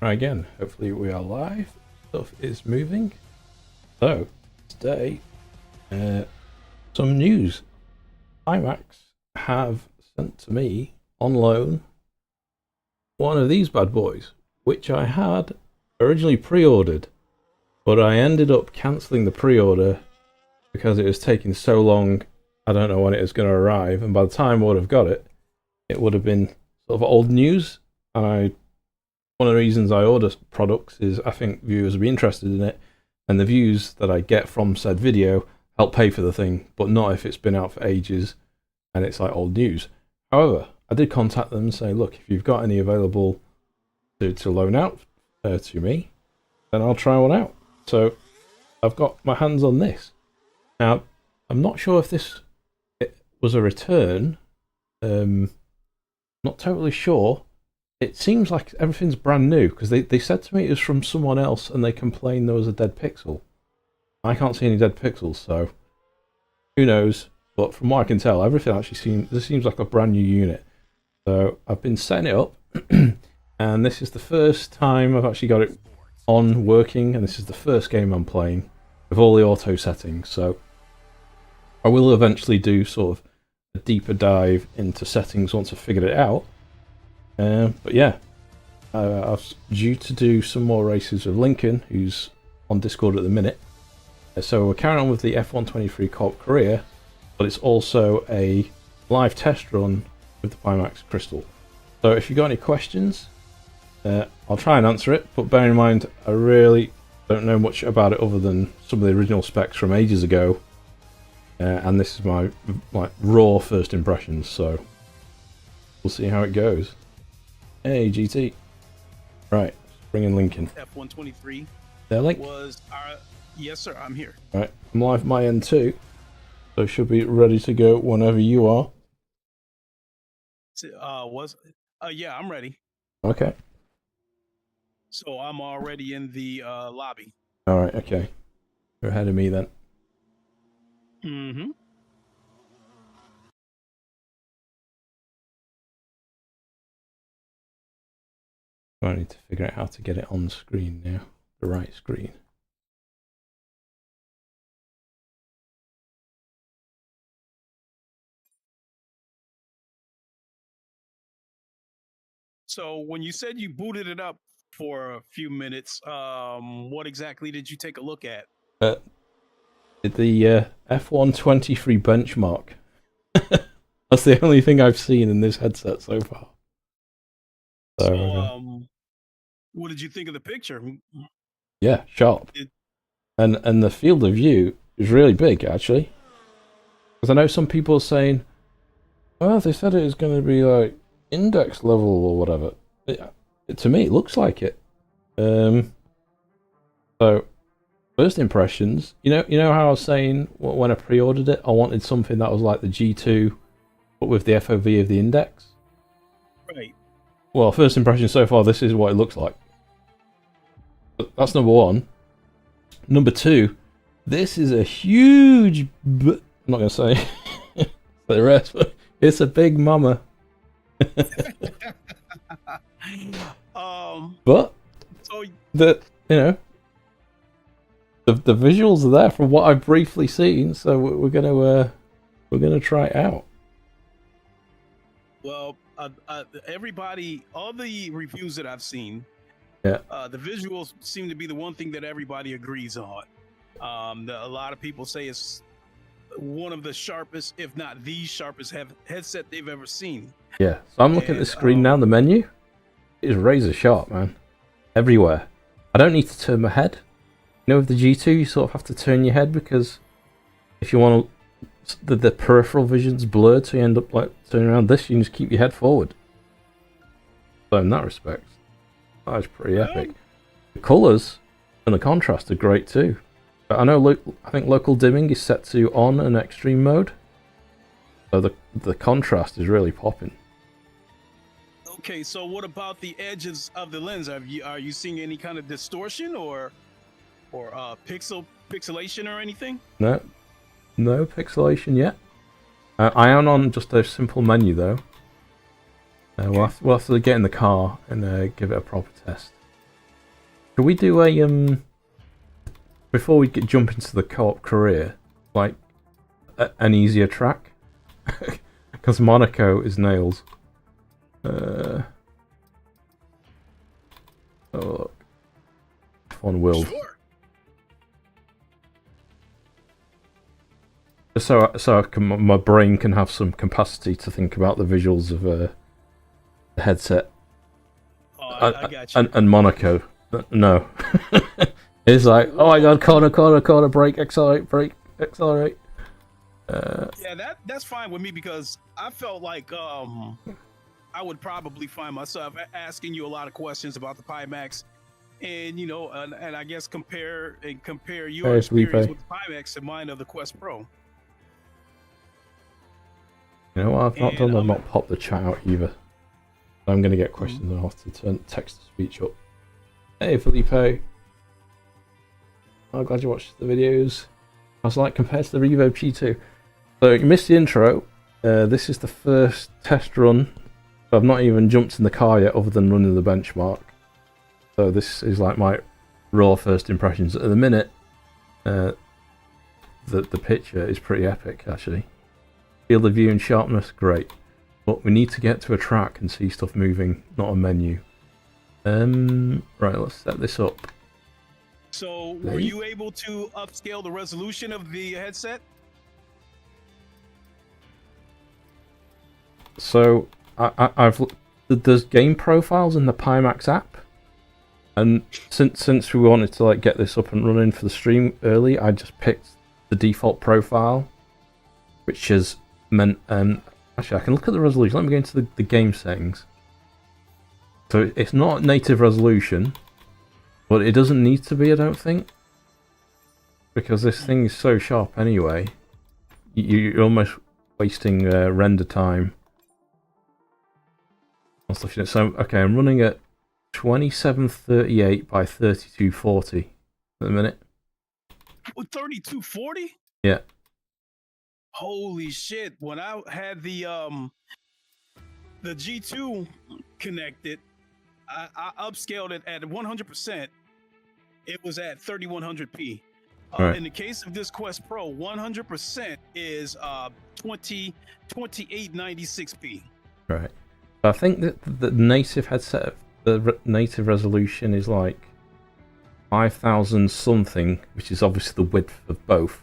Right, again, hopefully we are live. Stuff is moving. So, today, some news. Pimax have sent to me on loan one of these bad boys, which I had originally pre-ordered, but I ended up cancelling the pre-order because it was taking so long. I don't know when it was going to arrive, and by the time I would have got it, it would have been sort of old news. And one of the reasons I order products is I think viewers will be interested in it, and the views that I get from said video help pay for the thing, but not if it's been out for ages and it's like old news. However, I did contact them and say, look, if you've got any available to loan out to me, then I'll try one out. So I've got my hands on this. Now, I'm not sure if this was a return. Not totally sure. It seems like everything's brand new, because they said to me it was from someone else and they complained there was a dead pixel. I can't see any dead pixels, so who knows. But from what I can tell, everything actually seems like a brand new unit. So I've been setting it up, and this is the first time I've actually got it on working, and this is the first game I'm playing with all the auto settings. So I will eventually do sort of a deeper dive into settings once I've figured it out. But yeah, I was due to do some more races with Lincoln, who's on Discord at the minute. So we're carrying on with the F123 Co-op career, but it's also a live test run with the Pimax Crystal. So if you've got any questions, I'll try and answer it, but bear in mind, I really don't know much about it other than some of the original specs from ages ago. And this is my raw first impressions, so we'll see how it goes. Hey, GT. Right, bring in Lincoln. F123 there, Link? was our... Yes, sir, I'm here. Right, I'm live my end too, so should be ready to go whenever you are. Yeah, I'm ready. Okay. So I'm already in the lobby. Alright, okay. You're ahead of me then. Mm-hmm. I need to figure out how to get it on screen now. The right screen. So when you said you booted it up for a few minutes, what exactly did you take a look at? The F123 benchmark. That's the only thing I've seen in this headset so far. So, what did you think of the picture? Yeah, sharp. And the field of view is really big, actually. Because I know some people are saying, well, they said it was going to be like index level or whatever. To me, it looks like it. So, first impressions, you know how I was saying when I pre-ordered it, I wanted something that was like the G2, but with the FOV of the index? Right. Well, first impression so far, this is what it looks like. That's number one. Number two, this is a huge... I'm not going to say the rest, but it's a big mama. But so the visuals are there from what I've briefly seen, so we're gonna try it out. Well, everybody, all the reviews that I've seen, yeah, the visuals seem to be the one thing that everybody agrees on. A lot of people say it's one of the sharpest, if not the sharpest, headset they've ever seen. Yeah, so I'm looking at the screen now. The menu is razor sharp, man. Everywhere. I don't need to turn my head. You know, with the G2, you sort of have to turn your head because if you want to, the peripheral vision's blurred, so you end up like turning around this. You can just keep your head forward. So in that respect, that is pretty epic. The colours and the contrast are great too. But I know, I think local dimming is set to on and extreme mode, so the contrast is really popping. Okay, so what about the edges of the lens? Are you seeing any kind of distortion or pixelation or anything? No, no pixelation yet. I am on just a simple menu though. We'll have to get in the car and give it a proper test. Can we do a before we jump into the co-op career, like an easier track? Because Monaco is nails. Oh look, F1 World. Sure. So my brain can have some capacity to think about the visuals of the headset. Oh, I got you. And Monaco. No. It's like, oh my god, corner, brake, accelerate. Yeah, that's fine with me because I felt like I would probably find myself asking you a lot of questions about the Pimax, and and I guess compare your experience with the Pimax to mine of the Quest Pro. You know what I've not done? I've not popped the chat out either. I'm going to get questions and I'll have to turn text to speech up. Hey Felipe. I'm glad you watched the videos. I was like, compared to the Revo G2. So you missed the intro. This is the first test run. I've not even jumped in the car yet other than running the benchmark. So this is like my raw first impressions. At the minute, the picture is pretty epic actually. Field of view and sharpness, great. But we need to get to a track and see stuff moving, not a menu. Right, let's set this up. So, were you able to upscale the resolution of the headset? So, there's game profiles in the Pimax app, and since we wanted to like get this up and running for the stream early, I just picked the default profile, which is meant. Actually, I can look at the resolution. Let me go into the game settings. So it's not native resolution, but it doesn't need to be, I don't think, because this thing is so sharp anyway. You're almost wasting render time. So okay, I'm running at 2738 by 3240 at the minute. 3240? Yeah. Holy shit! When I had the G2 connected, I upscaled it at 100%. It was at 3100p. Right. In the case of this Quest Pro, 100% is 2896p. Right. I think that the native headset, the native resolution is like 5000 something, which is obviously the width of both,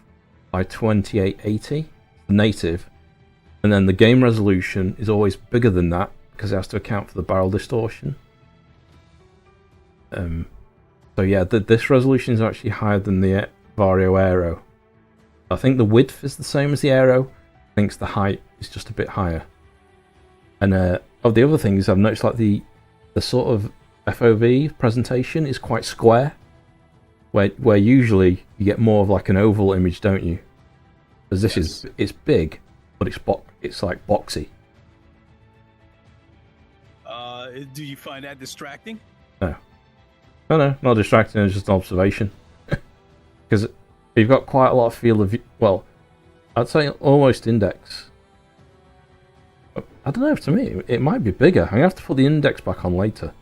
by 2880, the native. And then the game resolution is always bigger than that because it has to account for the barrel distortion. So yeah, this resolution is actually higher than the Vario Aero. I think the width is the same as the Aero. I think the height is just a bit higher. And of the other things, I've noticed like the sort of FOV presentation is quite square, where usually you get more of like an oval image, don't you? Because this it's big, but it's like boxy. Do you find that distracting? No, not distracting. It's just an observation. Because you've got quite a lot of field of view. Well, I'd say almost index. I don't know. To me, it might be bigger. I'm gonna have to put the index back on later.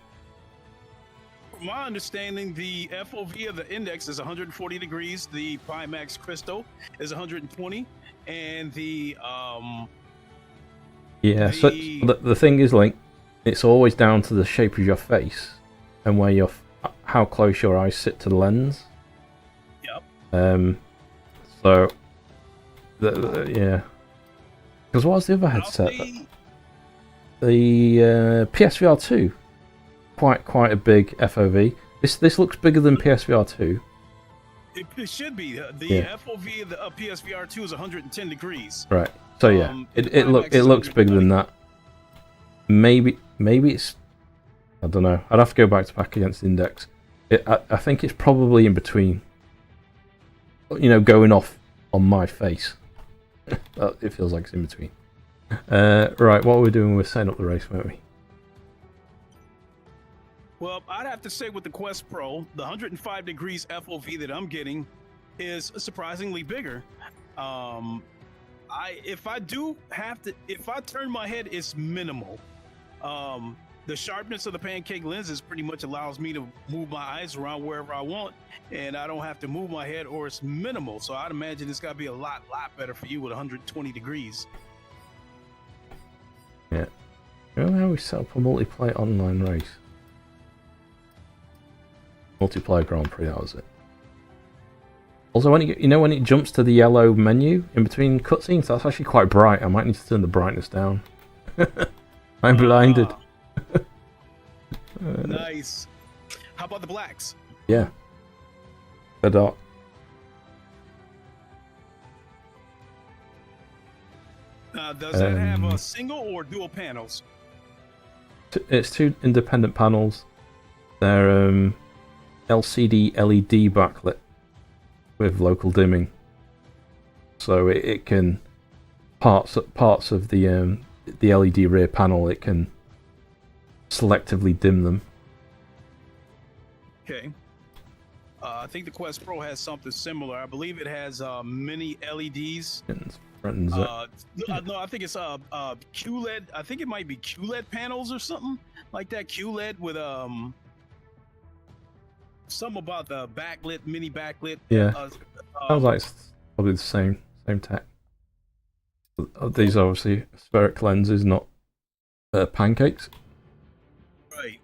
From my understanding, the FOV of the index is 140 degrees. The Pimax Crystal is 120, and the yeah. So the thing is, like, it's always down to the shape of your face and where how close your eyes sit to the lens. Yep. So yeah. Because what was the other headset? The PSVR 2. Quite a big FOV. This looks bigger than PSVR 2. It should be. The FOV of the PSVR 2 is 110 degrees. Right. So yeah, it looks bigger than that. Maybe it's, I don't know. I'd have to go back against the index. I think it's probably in between. You know, going off on my face. It feels like it's in between. Right, what are we doing? We're setting up the race, weren't we? Well, I'd have to say with the Quest Pro, the 105 degrees FOV that I'm getting is surprisingly bigger. If I turn my head, it's minimal. The sharpness of the pancake lenses pretty much allows me to move my eyes around wherever I want, and I don't have to move my head, or it's minimal. So I'd imagine it's got to be a lot better for you with 120 degrees. Yeah. You know how we set up a multiplayer online race? Multiplayer Grand Prix, that was it. Also, when it jumps to the yellow menu in between cutscenes, that's actually quite bright. I might need to turn the brightness down. I'm blinded. Nice. How about the blacks? Yeah. The dot. Does that have a single or dual panels? It's two independent panels. They're LCD LED backlit with local dimming, so it can parts of the LED rear panel. It can selectively dim them. Okay. I think the Quest Pro has something similar. I believe it has mini LEDs. No, I think it's QLED. I think it might be QLED panels or something like that. QLED with some about the backlit, mini backlit. Yeah, sounds like it's probably the same tech. These are obviously spheric lenses, not pancakes. Right.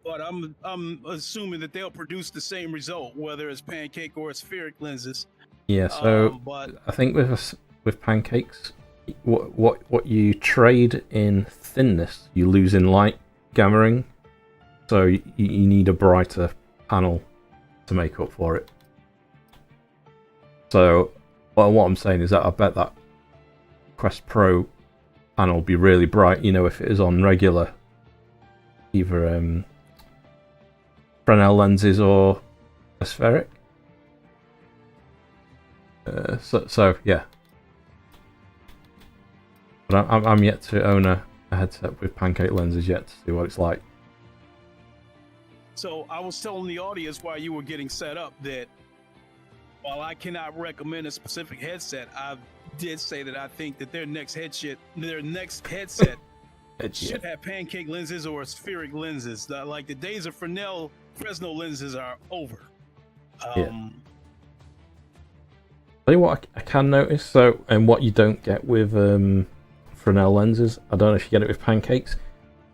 But I'm assuming that they'll produce the same result, whether it's pancake or spheric lenses. Yeah, so but I think with pancakes, what you trade in thinness, you lose in light gammering. So you need a brighter panel to make up for it. So what I'm saying is that I bet that Quest Pro panel will be really bright. You know, if it is on regular, either Fresnel lenses or aspheric. So yeah. But I'm yet to own a headset with pancake lenses yet to see what it's like. So I was telling the audience while you were getting set up that while I cannot recommend a specific headset, I did say that I think that their next headset should have pancake lenses or spheric lenses. Like the days of Fresnel lenses are over. Tell you what I can notice, so, and what you don't get with Fresnel lenses, I don't know if you get it with pancakes.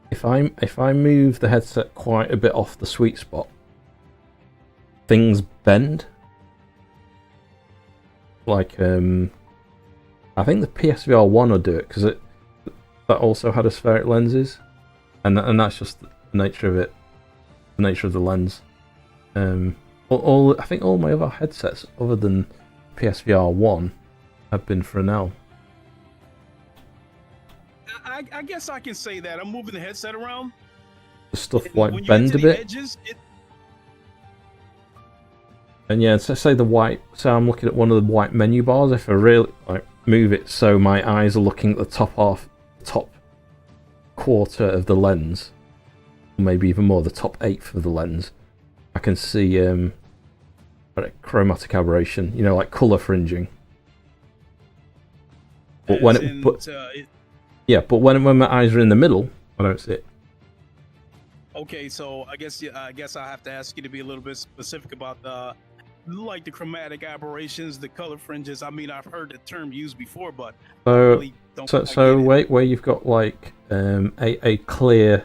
If I move the headset quite a bit off the sweet spot, things bend. Like I think the PSVR 1 will do it because that also had aspheric lenses, and that's just the nature of it, the nature of the lens. I think all my other headsets other than PSVR 1 have been Fresnel. I guess I can say that. I'm moving the headset around. The stuff like bend a bit. Edges, And yeah, so say the white. So I'm looking at one of the white menu bars. If I really move it so my eyes are looking at the top quarter of the lens, or maybe even more, the top eighth of the lens, I can see chromatic aberration. You know, like color fringing. But when when my eyes are in the middle, I don't see it. Okay, so I guess I have to ask you to be a little bit specific about the chromatic aberrations, the color fringes. I mean, I've heard the term used before, but where you've got like a clear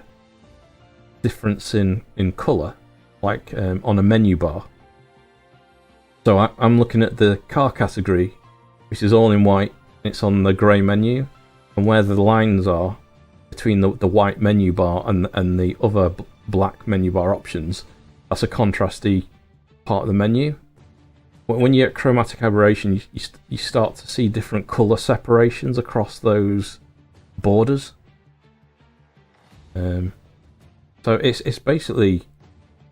difference in color, like on a menu bar. So I'm looking at the car category, which is all in white. It's on the grey menu, and where the lines are between the white menu bar and the other black menu bar options, that's a contrasty part of the menu. When you get chromatic aberration, you start to see different color separations across those borders. So it's basically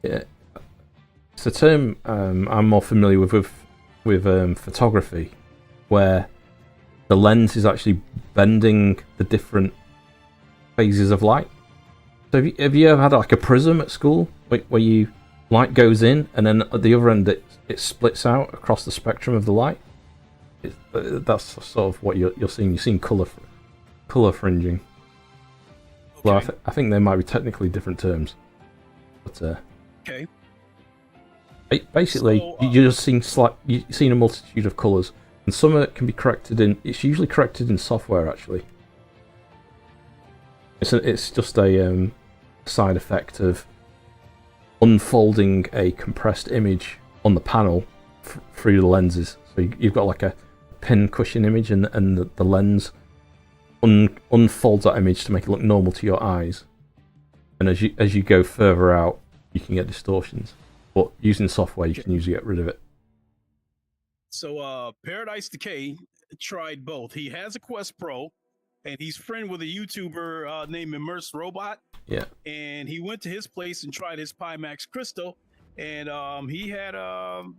it's a term I'm more familiar with photography, where the lens is actually bending the different phases of light. So have you ever had like a prism at school where you light goes in and then at the other end it splits out across the spectrum of the light? That's sort of what you're seeing. You're seeing color fringing. Okay. Well, I think there might be technically different terms, but okay. Basically, so, you're just you're seeing a multitude of colors, and some can be corrected in. It's usually corrected in software actually. It's just a side effect of unfolding a compressed image on the panel through the lenses. So you've got like a pin cushion image, and the lens unfolds that image to make it look normal to your eyes. And as you go further out, you can get distortions. But using software, you can usually get rid of it. So Paradise Decay tried both. He has a Quest Pro, and he's friend with a YouTuber named Immersed Robot. Yeah. And he went to his place and tried his Pimax Crystal, and he had some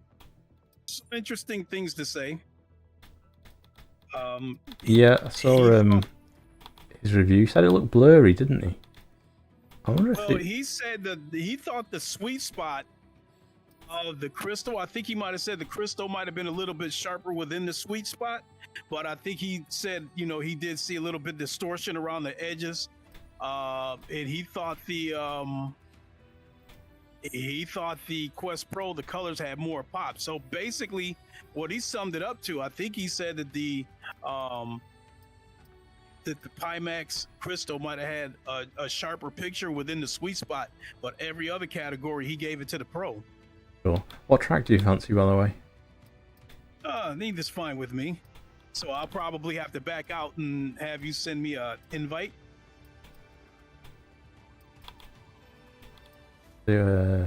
interesting things to say. Yeah, I saw his review. He said it looked blurry, didn't he? I wonder if he said that he thought the sweet spot of the Crystal, I think he might have said the Crystal might have been a little bit sharper within the sweet spot, but I think he said, he did see a little bit distortion around the edges, and he thought the Quest Pro, the colors had more pop. So basically, what he summed it up to, I think he said that the Pimax Crystal might have had a sharper picture within the sweet spot, but every other category he gave it to the Pro. Sure. What track do you fancy, by the way? Neither's fine with me. So I'll probably have to back out and have you send me an invite. Thing.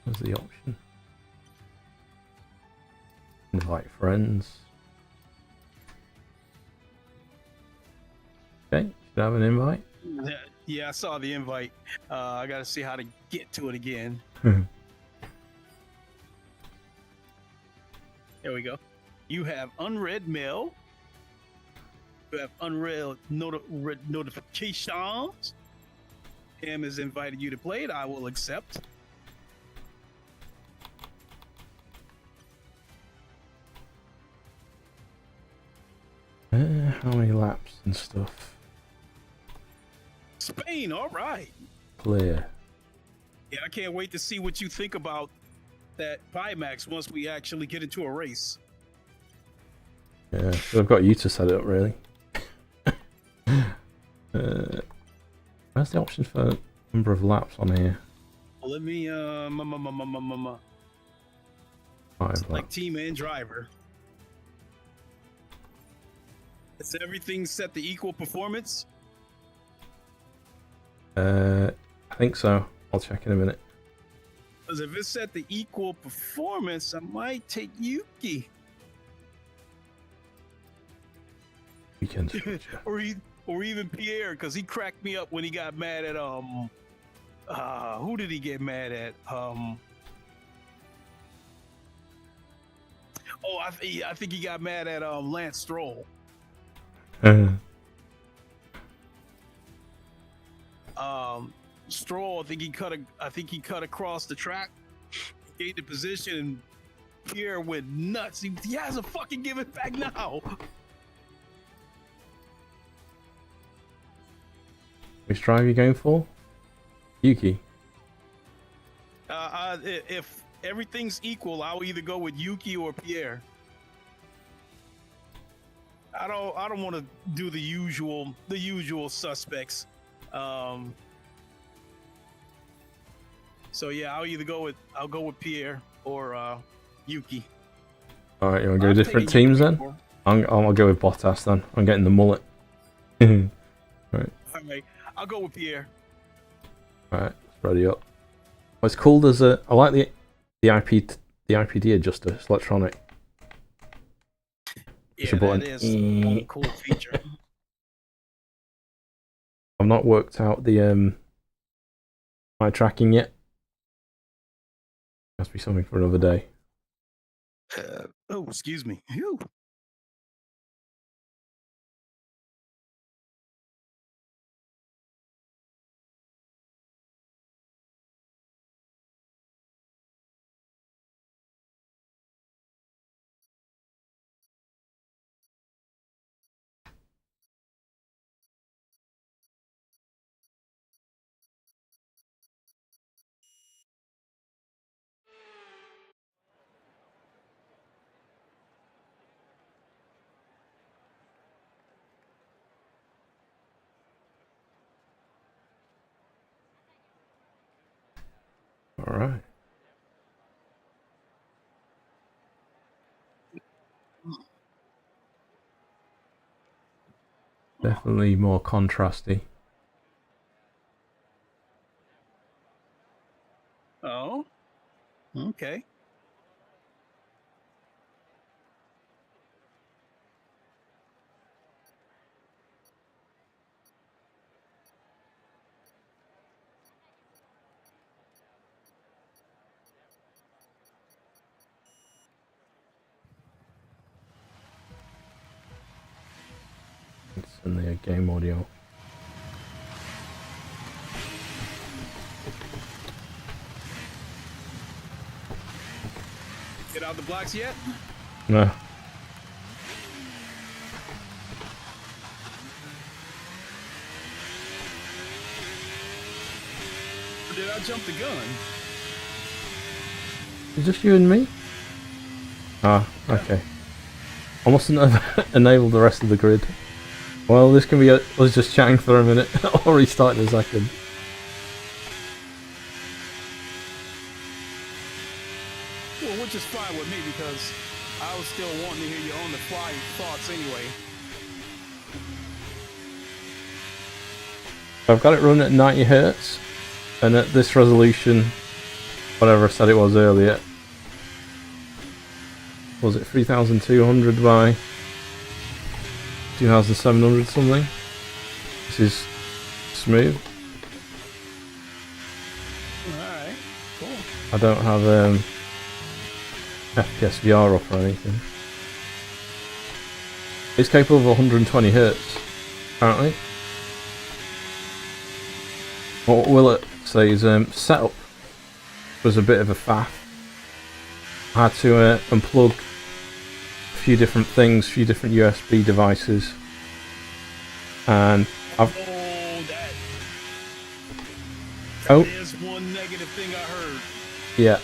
Where's the option? Invite friends. Okay, should I have an invite? Yeah, I saw the invite. I gotta see how to get to it again. There we go. You have unread mail. You have unread notifications. Cam has invited you to play it. I will accept. How many laps and stuff? Spain, all right. Clear. Yeah, I can't wait to see what you think about that Pimax once we actually get into a race. Yeah, so I've got you to set it up, really. Where's the option for number of laps on here? Well, let me like team and driver. Is everything set to equal performance? I think so. I'll check in a minute. Because if it's set to equal performance, I might take Yuki. Weekend or even Pierre, because he cracked me up when he got mad at who did he get mad at? I think he got mad at Lance Stroll. Stroll, I think he cut across the track, gained the position, and Pierre went nuts. He hasn't fucking given back now. Which drive are you going for? Yuki. If everything's equal, I'll either go with Yuki or Pierre. I don't want to do the usual suspects. So yeah, I'll go with Pierre or Yuki. All right, you want to go different teams then? I'll go with Bottas then. I'm getting the mullet. Right. All right, I'll go with Pierre. All right, let's ready up. Well, it's cool. I like the IPD adjuster. It's electronic. Yeah, that is a cool feature. I've not worked out the my tracking yet. Must be something for another day. Oh, excuse me. Phew. All right. Definitely more contrasty. Oh, okay. It's in the game audio. Get out the blocks yet? No. Or did I jump the gun? Is this you and me? Ah, okay. I mustn't have enabled the rest of the grid. Well, this can be us just chatting for a minute. I'll restart in a second. Well, which is fine with me because I was still wanting to hear your on the fly thoughts anyway. I've got it running at 90 Hz, and at this resolution, whatever I said it was earlier, was it 3200 by 2700 something? This is smooth. Alright, cool. I don't have FPS VR up or anything. It's capable of 120 Hz, apparently. What will it say is setup was a bit of a faff. I had to unplug a few different things, a few different USB devices, and I've... Oh, there's one negative thing I heard. Yeah,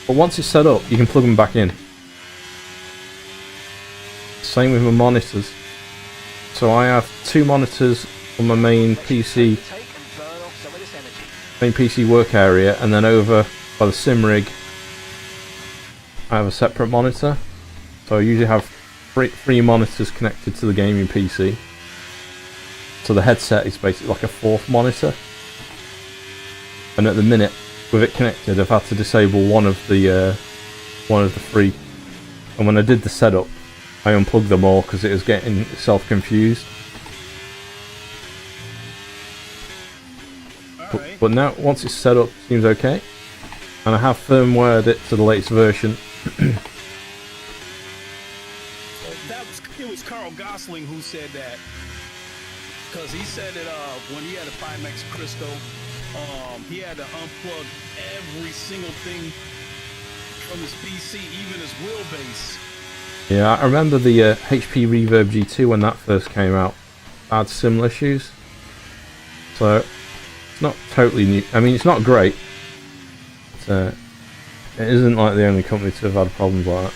but once it's set up, you can plug them back in. Same with my monitors. So I have two monitors on my main PC work area, and then over by the sim rig I have a separate monitor. So I usually have three monitors connected to the gaming PC. So the headset is basically like a fourth monitor. And at the minute, with it connected, I've had to disable one of the three. And when I did the setup, I unplugged them all because it was getting itself confused. But now, once it's set up, it seems okay. And I have firmwared it to the latest version. It was Carl Gosling who said that. Because he said that when he had a Pimax Crystal, he had to unplug every single thing from his PC, even his wheelbase. Yeah, I remember the HP Reverb G2 when that first came out. Had similar issues. So, it's not totally new. I mean, it's not great. But, it isn't like the only company to have had problems like that.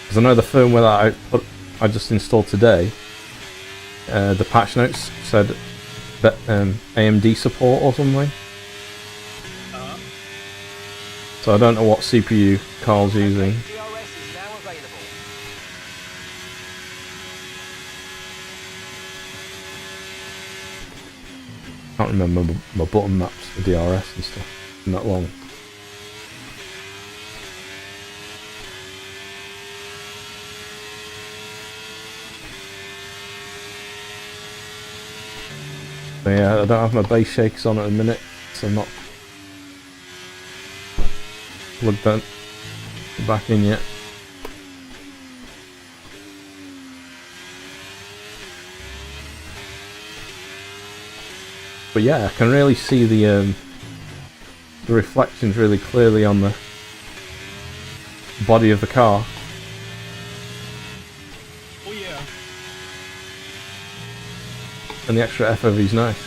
Because I know the firmware that I just installed today, the patch notes said that AMD support or something. So I don't know what CPU Carl's using. I can't remember my button maps for DRS and stuff. It's not long. So yeah, I don't have my bass shakers on at the minute, so I'm not plugged that back in yet. But yeah, I can really see the reflections really clearly on the body of the car. Oh yeah. And the extra FOV is nice.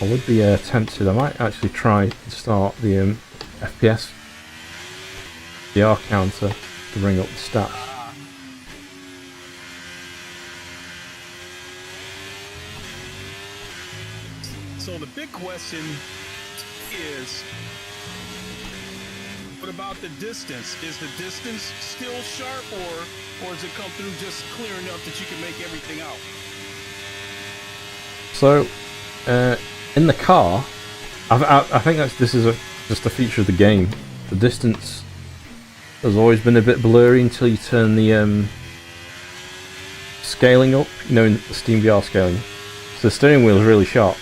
I would be tempted. I might actually try to start the FPS VR counter to bring up the stats. So the big question is, what about the distance? Is the distance still sharp, or does it come through just clear enough that you can make everything out? So, in the car, I think this is just a feature of the game. The distance has always been a bit blurry until you turn the scaling up, you know, in the Steam VR scaling. So the steering wheel is really sharp.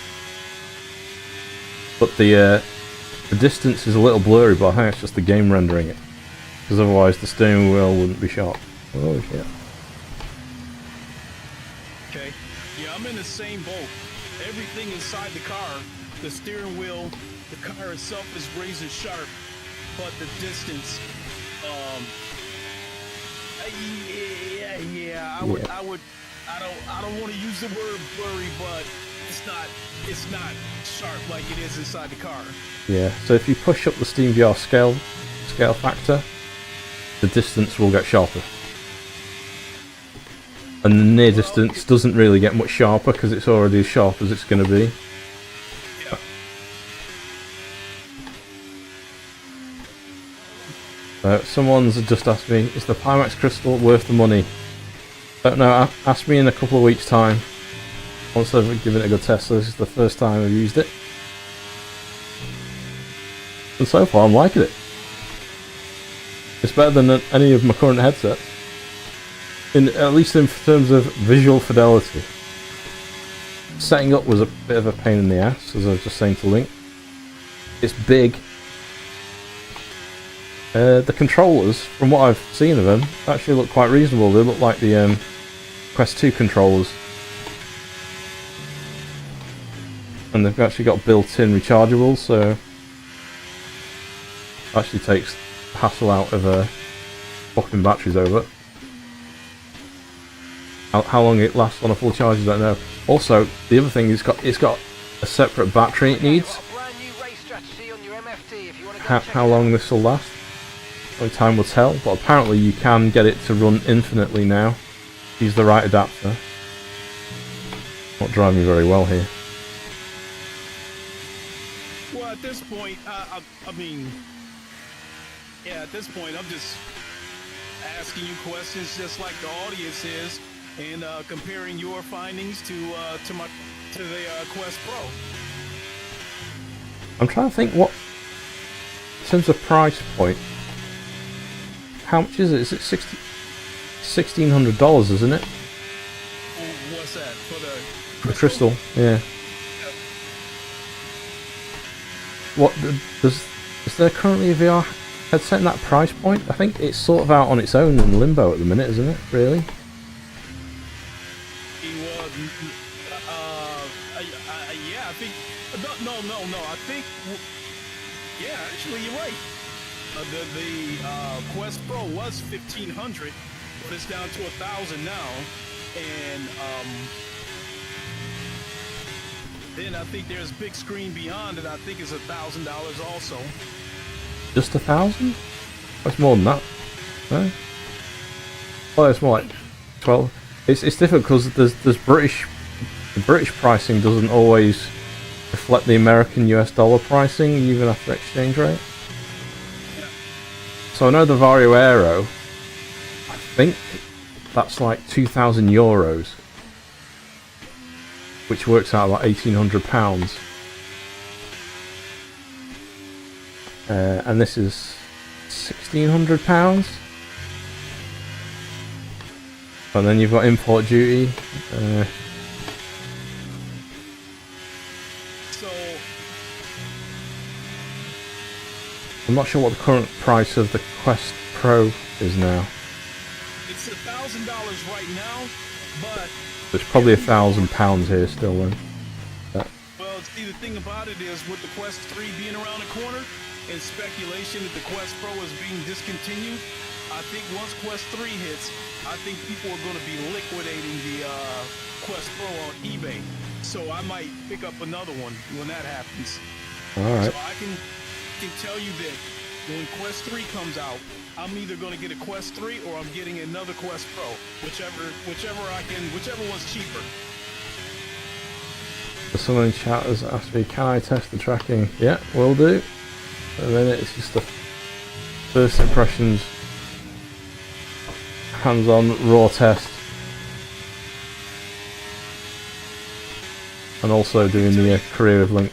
But the distance is a little blurry, but I think it's just the game rendering it. Because otherwise the steering wheel wouldn't be sharp. Oh shit. Okay. Yeah, I'm in the same boat. Everything inside the car, the steering wheel, the car itself is razor sharp, but the distance, I don't want to use the word blurry, but it's not sharp like it is inside the car. Yeah, so if you push up the Steam VR scale factor, the distance will get sharper. And the near distance doesn't really get much sharper because it's already as sharp as it's going to be. Yeah. Someone's just asked me, is the Pimax Crystal worth the money? Don't know, ask me in a couple of weeks' time. Once I've given it a good test, so this is the first time I've used it. And so far I'm liking it. It's better than any of my current headsets. At least in terms of visual fidelity. Setting up was a bit of a pain in the ass, as I was just saying to Link. It's big. The controllers, from what I've seen of them, actually look quite reasonable. They look like the Quest 2 controllers. And they've actually got built-in rechargeables, so it actually takes the hassle out of swapping batteries over. How long it lasts on a full charge, I don't know. Also, the other thing is it's got a separate battery it needs. How long this will last, only time will tell. But apparently you can get it to run infinitely now. Use the right adapter. Not driving very well here. Well, at this point, I mean, yeah, at this point, I'm just asking you questions just like the audience is, and comparing your findings to the Quest Pro. I'm trying to think what, in terms of price point, how much is it? Is it $1,600, isn't it? What's that for the Crystal? Yeah. What is there currently a VR headset in that price point? I think it's sort of out on its own in limbo at the minute, isn't it? Really? Yeah, I think no. I think yeah, actually, you're right. The Quest Pro was $1,500, but it's down to $1,000 now, and then I think there's big screen beyond it. I think it's $1,000 also. Just 1,000? That's more than that. No? Oh, it's more like 12. It's difficult because there's British. The British pricing doesn't always reflect the American US dollar pricing, even after exchange rate. Yeah. So I know the Vario Aero, I think that's like 2,000 euros, which works out about £1,800. And this is £1,600. And then you've got import duty. So I'm not sure what the current price of the Quest Pro is now. it's $1,000 right now, but There's probably £1,000 here still then. see, the thing about it is with the Quest 3 being around the corner and speculation that the Quest Pro is being discontinued, I think once Quest 3 hits, I think people are going to be liquidating the Quest Pro on eBay. So I might pick up another one when that happens. All right. So I can tell you that when Quest 3 comes out, I'm either going to get a Quest 3 or I'm getting another Quest Pro, whichever one's cheaper. Someone in chat has asked me, can I test the tracking? Yeah, will do. In a minute, it's just the first impressions, hands-on raw test, and also doing the career of Link.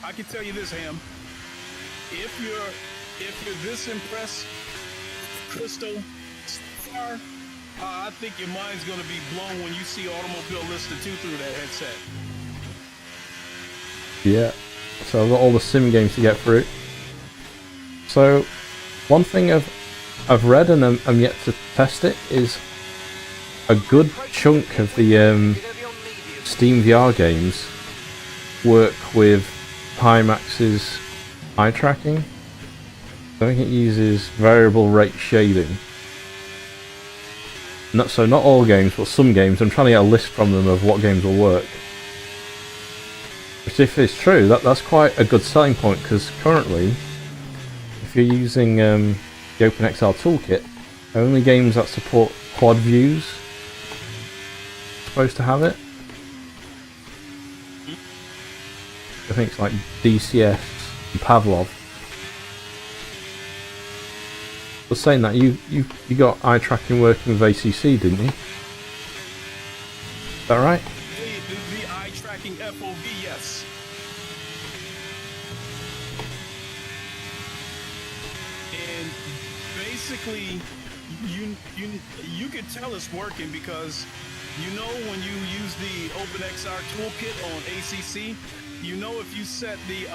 I can tell you this, Ham. If you're this impressed, Crystal, far, I think your mind's going to be blown when you see Automobile Listed 2 through that headset. Yeah, so I've got all the sim games to get through. So, one thing I've read and I'm yet to test it is a good chunk of the Steam VR games work with Pimax's eye tracking. I think it uses variable rate shading. So not all games, but some games. I'm trying to get a list from them of what games will work. Which, if it's true, that's quite a good selling point, because currently, if you're using the OpenXR toolkit, only games that support quad views are supposed to have it. I think it's like DCS and Pavlov. I was saying that you got eye tracking working with ACC, didn't you? Is that right? The eye tracking FOV, yes. And basically, you can tell it's working because you know when you use the OpenXR toolkit on ACC, you know if you set the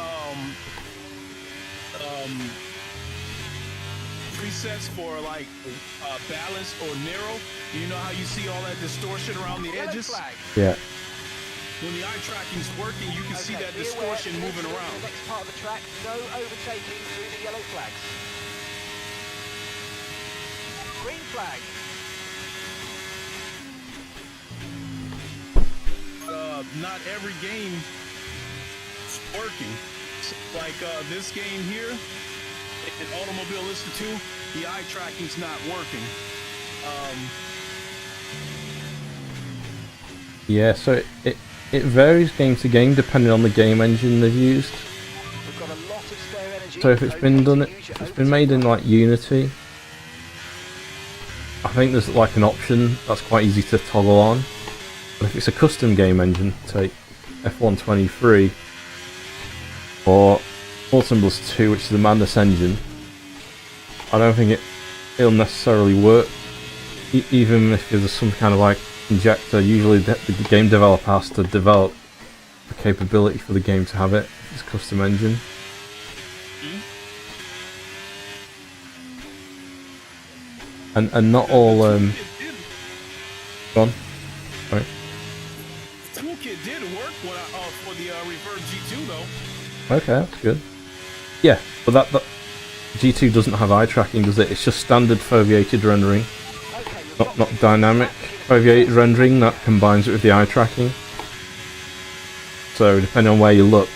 presets for like balanced or narrow, you know how you see all that distortion around the edges? Yeah. When the eye tracking's working, you can see that distortion moving around. The next part of the track, no overtaking through the yellow flags. Green flag. Not every game is working. Like this game here, in Automobile Listed 2, the eye tracking's not working. Yeah, so it varies game to game depending on the game engine they've used. We've got a lot of spare energy. So if it's been made in like Unity, I think there's like an option that's quite easy to toggle on. But if it's a custom game engine, take F123 or Automobiles 2, which is the Madness engine, I don't think it'll necessarily work. Even if there's some kind of like injector, usually the game developer has to develop the capability for the game to have it. It's a custom engine. And not all go on. Sorry. Toolkit did work for the Reverb G2 though. Okay, that's good. Yeah, but that G2 doesn't have eye tracking, does it? It's just standard foveated rendering, not dynamic foveated rendering that combines it with the eye tracking. So depending on where you look,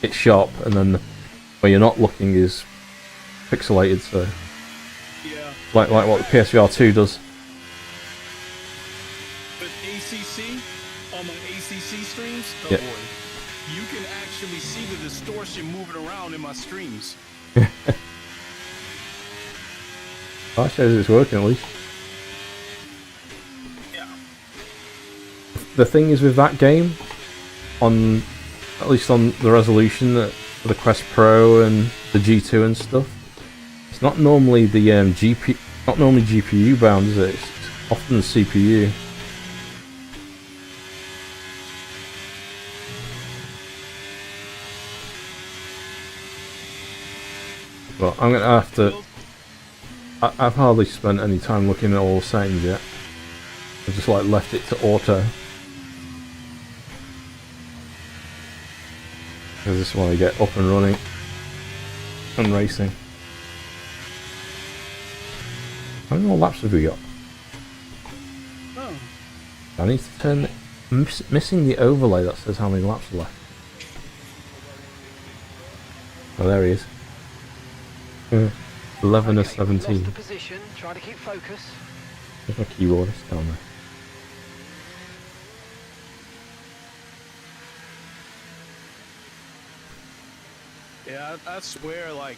it's sharp, and then where you're not looking is pixelated. So yeah, like what the PSVR 2 does. But ACC on my ACC streams, oh yeah. boy, you can actually see the distortion moving around in my streams. That shows it's working at least. Yeah. The thing is with that game, at least on the resolution that the Quest Pro and the G2 and stuff, it's not normally the GPU bound, is it? It's often the CPU. Well, I'm gonna have to. I've hardly spent any time looking at all the settings yet. I've just like left it to auto. Because this one to get up and running and racing. How many more laps have we got? Oh. I need to turn... missing the overlay that says how many laps are left. Oh, there he is. 11 of 17. Lost the position. Try to keep focus. There's my keyboardist down there. Yeah, I swear, like,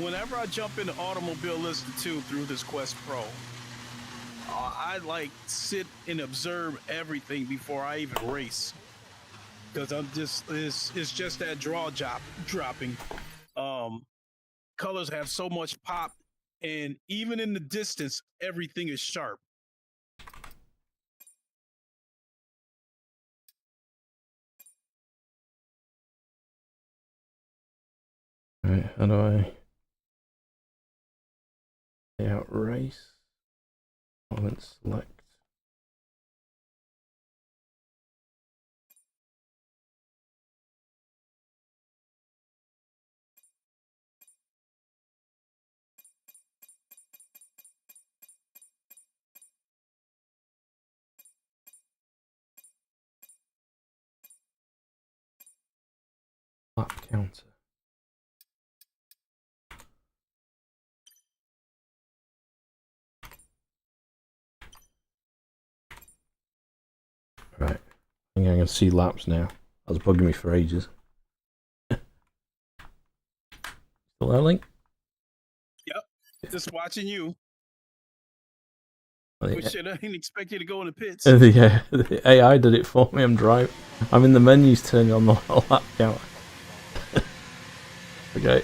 whenever I jump into Automobile Listen 2 through this Quest Pro, I like sit and observe everything before I even race. Because I'm just, it's just that dropping. Colors have so much pop, and even in the distance, everything is sharp. Right, how do I lay out race? I went select. Lap counter. Right, I think I can see laps now. That was bugging me for ages. Still there, Link? Yep, just watching you. Oh, We should I didn't expect you to go in the pits. the AI did it for me. I'm in the menus turning on the lap counter. Okay,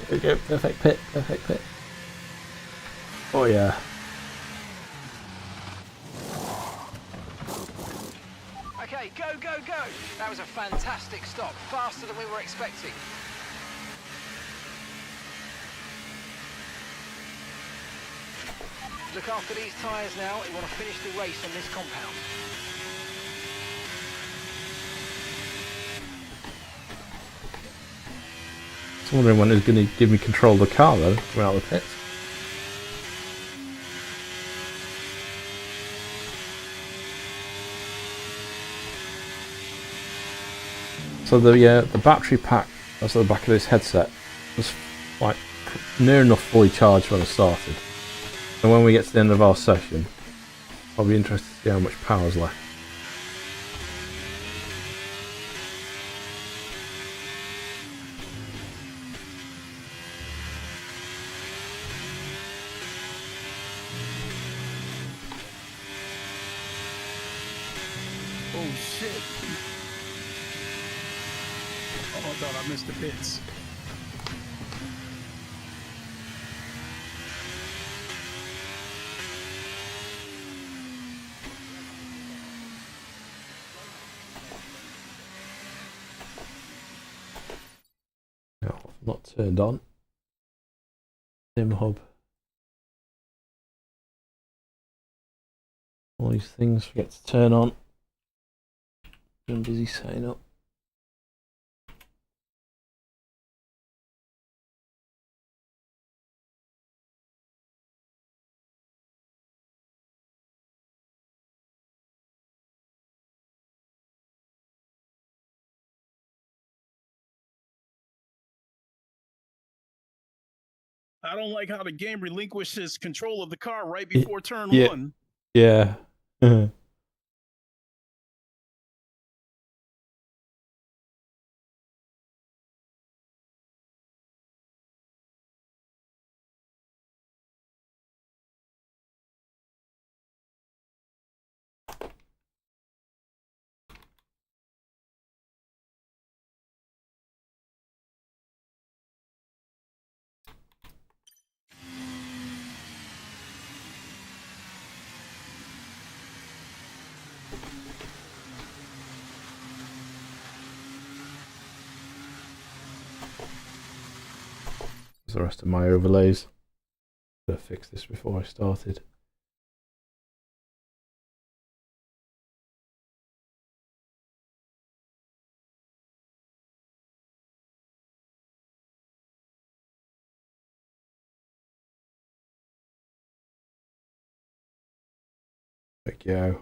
perfect pit. Oh yeah. Okay, go. That was a fantastic stop. Faster than we were expecting. Look after these tyres now. You want to finish the race on this compound. I was wondering when it's going to give me control of the car though, coming out of the pits. So the battery pack that's at the back of this headset was like near enough fully charged when I started. And when we get to the end of our session, I'll be interested to see how much power is left. Oh shit. Oh, I thought I missed the pits. No, not turned on. Sim hub. All these things forget to turn on. I'm busy setting up. I don't like how the game relinquishes control of the car right before turn Yeah. one. Yeah. The rest of my overlays. Better fix this before I started. There we go.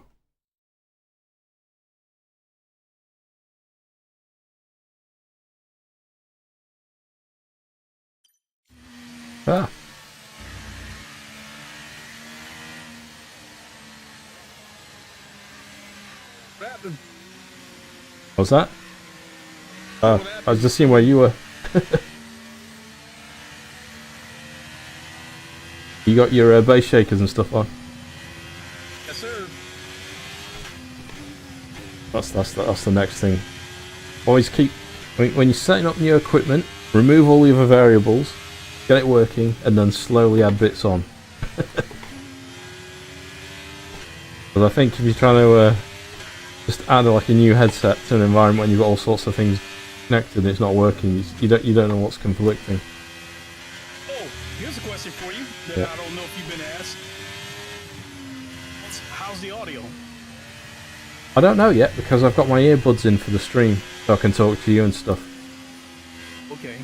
Ah. What happened? What's that? I was just seeing where you were. You got your base shakers and stuff on. Yes, sir. That's the next thing. Always keep when you're setting up new equipment, remove all the other variables, get it working, and then slowly add bits on. Because I think if you're trying to just add like a new headset to an environment when you've got all sorts of things connected and it's not working, you don't know what's conflicting. Oh, here's a question for you that I don't know if you've been asked. How's the audio? I don't know yet because I've got my earbuds in for the stream, so I can talk to you and stuff. Okay.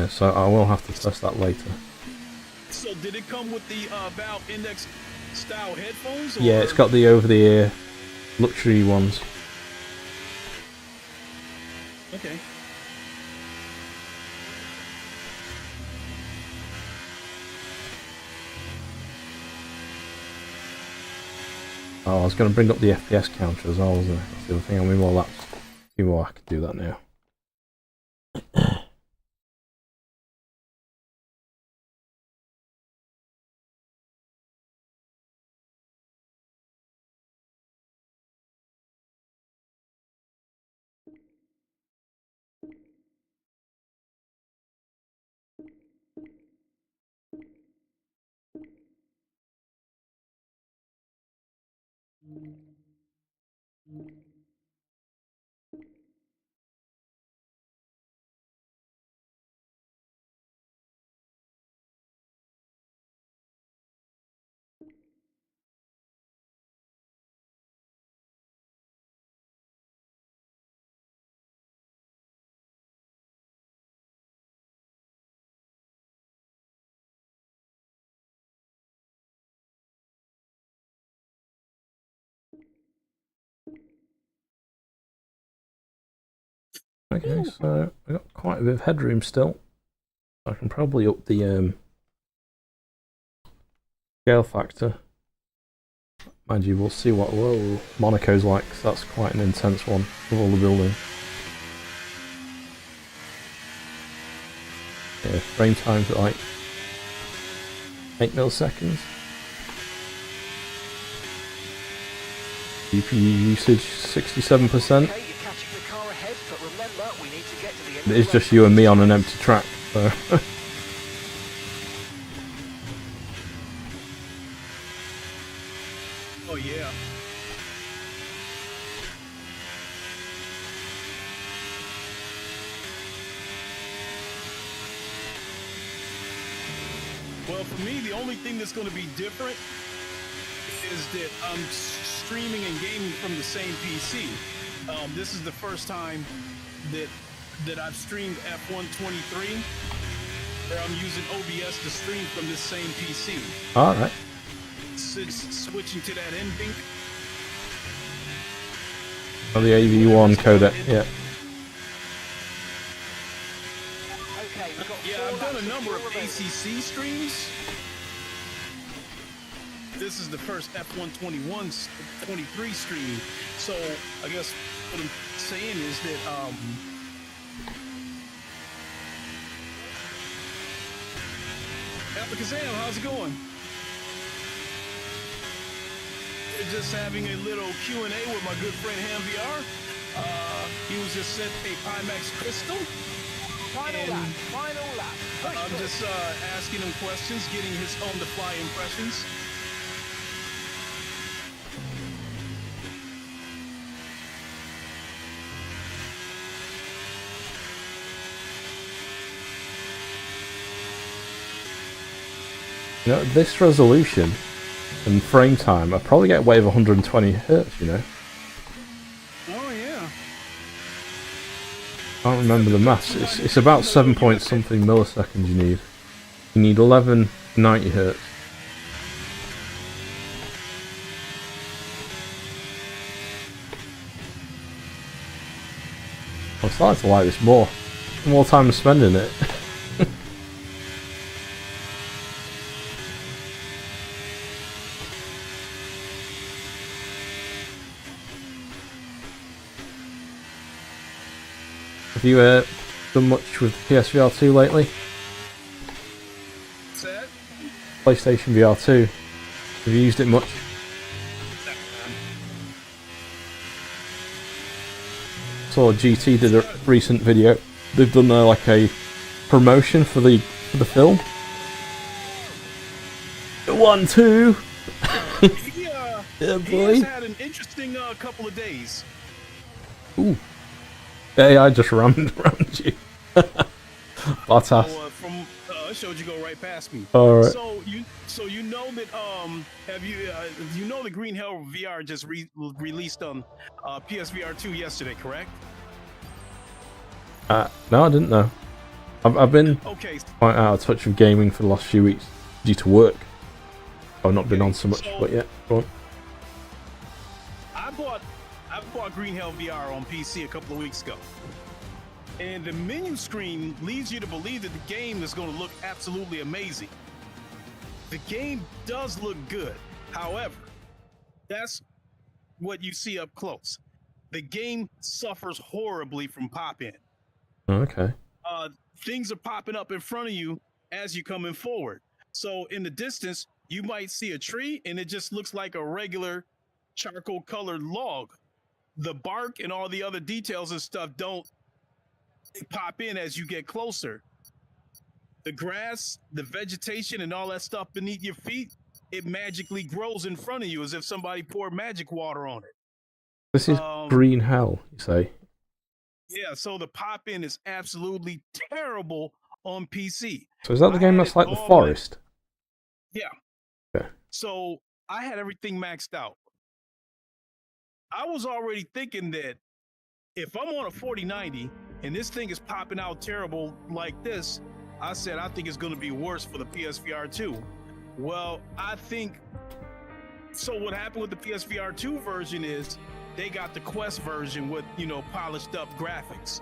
So I will have to test that later. So did it come with the Valve Index style headphones? Or? Yeah, it's got the over-the-ear luxury ones. Okay. Oh, I was going to bring up the FPS counter as well, wasn't I? That's the other thing. I mean, well, that's a few more. I could do that now. Okay, so I've got quite a bit of headroom still. I can probably up the scale factor. Mind you, we'll see what Monaco's like, because that's quite an intense one with all the building. Yeah, frame time's at like 8 milliseconds. GPU usage 67%. It is just you and me on an empty track, so. Oh yeah. Well, for me, the only thing that's going to be different is that I'm streaming and gaming from the same PC. This is the first time that I've streamed F123, where I'm using OBS to stream from this same PC. All right. Switching to that NVINC. Oh, the AV1 codec, yeah. Okay, we've got Yeah, I've done a number of ACC streams. This is the first F121 23 stream. So I guess what I'm saying is that Kazam, how's it going? We're just having a little Q&A with my good friend Ham VR. He was just sent a Pimax Crystal. Final lap. I'm just asking him questions, getting his on-the-fly impressions. You know, this resolution and frame time, I probably get away with 120 Hz, you know. Oh yeah. I can't remember the maths. It's about 7 point something milliseconds you need. You need 1190 Hz. I'm starting to like this more. More time spending it. Have you done much with PSVR 2 lately? What's that? PlayStation VR 2. Have you used it much? Saw GT did a recent video. They've done like a promotion for the film. 1, 2. Yeah, Yeah, he boy. has had an interesting couple of days. Ooh. AI just rammed around you. Badass. So, I showed you go right past me. All right. So you know that have you know the Green Hell VR just released on PSVR 2 yesterday, correct? No, I didn't know. I've been Okay. quite out of touch with gaming for the last few weeks due to work. I've not been on so much, but yeah, go on. I bought Green Hell VR on PC a couple of weeks ago. And the menu screen leads you to believe that the game is going to look absolutely amazing. The game does look good. However, that's what you see up close. The game suffers horribly from pop-in. Okay. Things are popping up in front of you as you're coming forward. So in the distance, you might see a tree and it just looks like a regular charcoal colored log. The bark and all the other details and stuff don't pop in as you get closer. The grass, the vegetation, and all that stuff beneath your feet, it magically grows in front of you as if somebody poured magic water on it. This is Green Hell, you say? Yeah, so the pop-in is absolutely terrible on PC. So is that the game that's like the forest? Yeah. Okay. So I had everything maxed out. I was already thinking that if I'm on a 4090 and this thing is popping out terrible like this, I said I think it's going to be worse for the PSVR 2. Well, I think so. What happened with the PSVR 2 version is they got the Quest version with, you know, polished up graphics.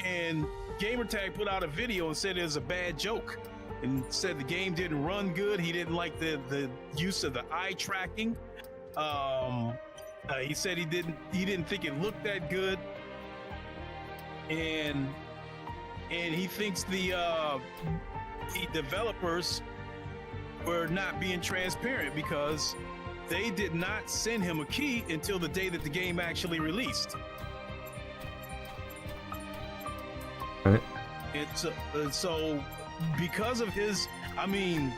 And Gamertag put out a video and said it was a bad joke and said the game didn't run good. He didn't like the use of the eye tracking. He said he didn't think it looked that good. And he thinks the developers were not being transparent because they did not send him a key until the day that the game actually released. Right. It's so because of his, I mean,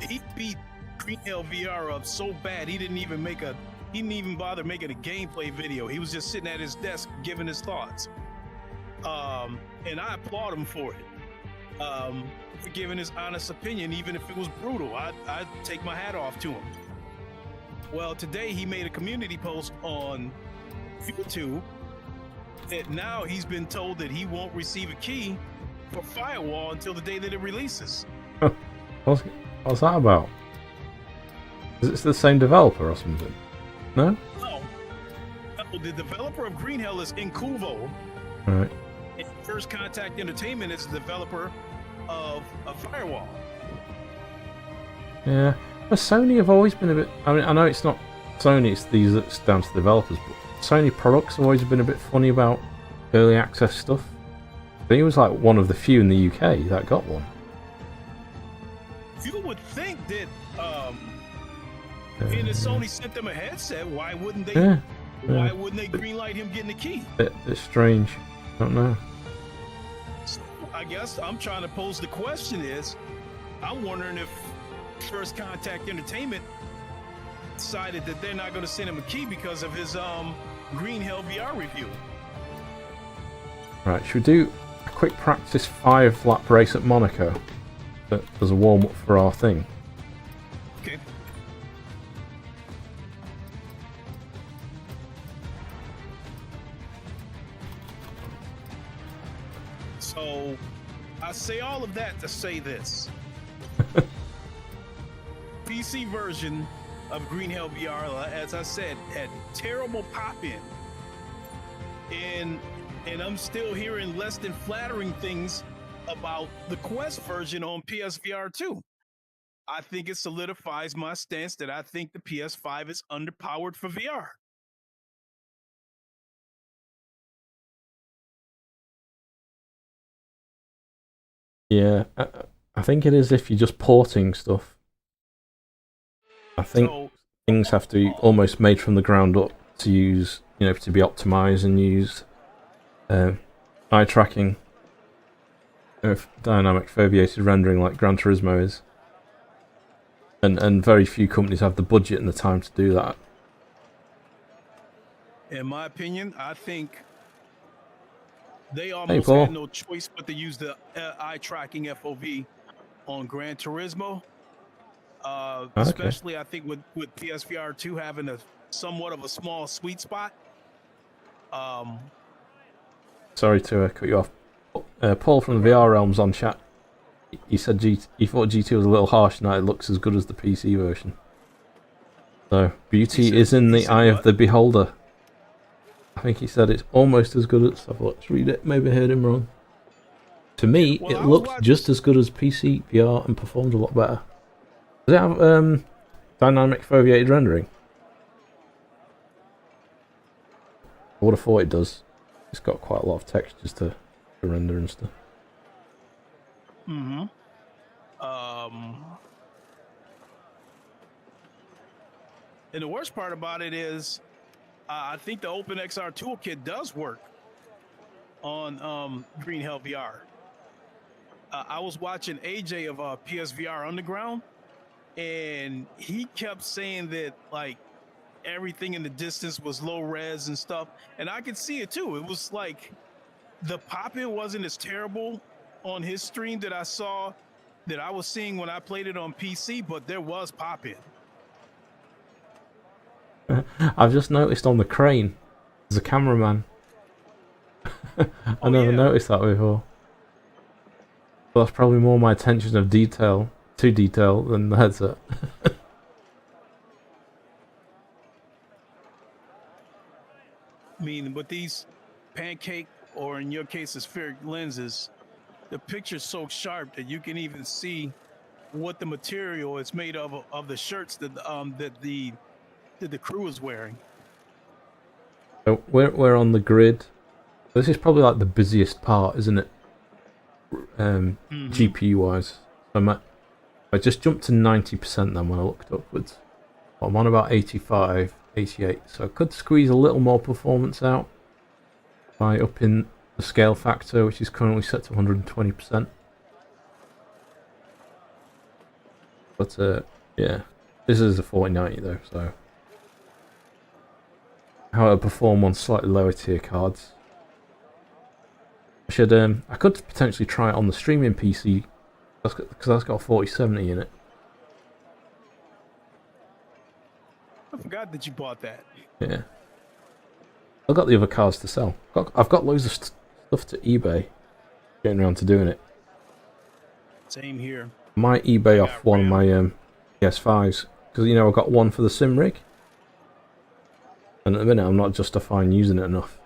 he beat Green Hell VR up so bad he didn't even bother making a gameplay video. He was just sitting at his desk giving his thoughts. And I applaud him for it. For giving his honest opinion, even if it was brutal. I'd take my hat off to him. Well, today he made a community post on YouTube that now he's been told that he won't receive a key for Firewall until the day that it releases. What's that about? Is it the same developer or something? No? No. The developer of Green Hell is Incuvo. Right. And First Contact Entertainment is the developer of Firewall. Yeah. But Sony have always been a bit... I mean, I know it's not Sony, it's down to the developers, but Sony products have always been a bit funny about early access stuff. He was like one of the few in the UK that got one. You would think that being that Sony sent them a headset, why wouldn't they? Yeah. Why wouldn't they greenlight him getting the key? It's strange. I don't know. So I guess I'm trying to pose the question is, I'm wondering if First Contact Entertainment decided that they're not going to send him a key because of his Green Hell VR review. Right, should we do a quick practice 5-lap race at Monaco as a warm-up for our thing? Okay. So I say all of that to say this. PC version of Green Hell VR, as I said, had terrible pop-in. And and I'm still hearing less than flattering things about the Quest version on PSVR 2. I think it solidifies my stance that I think the PS5 is underpowered for VR. Yeah, I think it is if you're just porting stuff. I think things have to be almost made from the ground up to use, to be optimized and use eye tracking, dynamic foveated rendering like Gran Turismo is. And very few companies have the budget and the time to do that. In my opinion, I think they almost had no choice but to use the eye tracking FOV on Gran Turismo. Especially, I think with PSVR 2 having a somewhat of a small sweet spot. Sorry to cut you off. Paul from the VR Realms on chat. He said he thought GT was a little harsh, and it looks as good as the PC version. So beauty is in the eye of the beholder. I think he said it's almost as good as. Let's read it. Maybe I heard him wrong. To me, it looks just as good as PC VR and performs a lot better. Does it have dynamic foveated rendering? I would have thought it does. It's got quite a lot of textures to render and stuff. Mm-hmm. And the worst part about it is, I think the OpenXR toolkit does work on Green Hell VR. I was watching AJ of PSVR Underground, and he kept saying that like everything in the distance was low res and stuff, and I could see it too. It was like the pop-in wasn't as terrible on his stream that I saw that I was seeing when I played it on PC, but there was pop-in. I've just noticed on the crane there's a cameraman. I never noticed that before. But that's probably more my attention of detail than the headset. I mean, with these pancake, or in your case, the spheric lenses, the picture's so sharp that you can even see what the material is made of the shirts that the crew is wearing. So we're on the grid. This is probably like the busiest part, isn't it? GPU wise. I just jumped to 90% then when I looked upwards. I'm on about 85, 88, so I could squeeze a little more performance out by upping the scale factor, which is currently set to 120%. But yeah, this is a 4090 though, so how it'll perform on slightly lower tier cards. I could potentially try it on the streaming PC because that's got a 4070 in it. I forgot that you bought that. Yeah. I've got the other cars to sell. I've got loads of stuff to eBay. Getting around to doing it. Same here. I might eBay off one of my PS5s. Because, I've got one for the sim rig. And at the minute, I'm not justifying using it enough.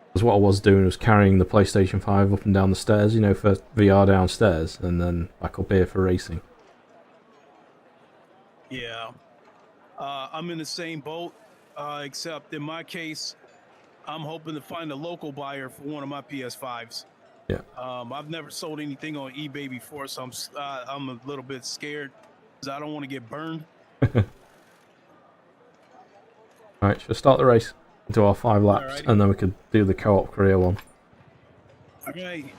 Because what I was doing was carrying the PlayStation 5 up and down the stairs, for VR downstairs. And then back up here for racing. Yeah. I'm in the same boat. Except in my case, I'm hoping to find a local buyer for one of my PS5s. Yeah. I've never sold anything on eBay before, so I'm a little bit scared because I don't want to get burned. Alright, shall we start the race? Do our 5 laps, and then we could do the co-op career one. Okay.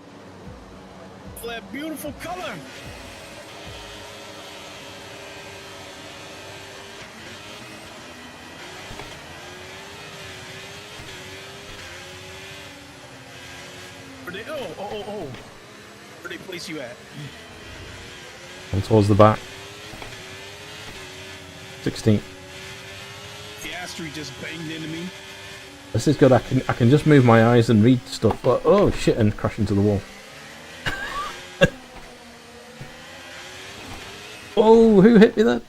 For that beautiful color. Where they place you at? And towards the back. 16th. The Astri just banged into me. This is good. I can just move my eyes and read stuff. But, oh shit! And crash into the wall. Oh, who hit me then?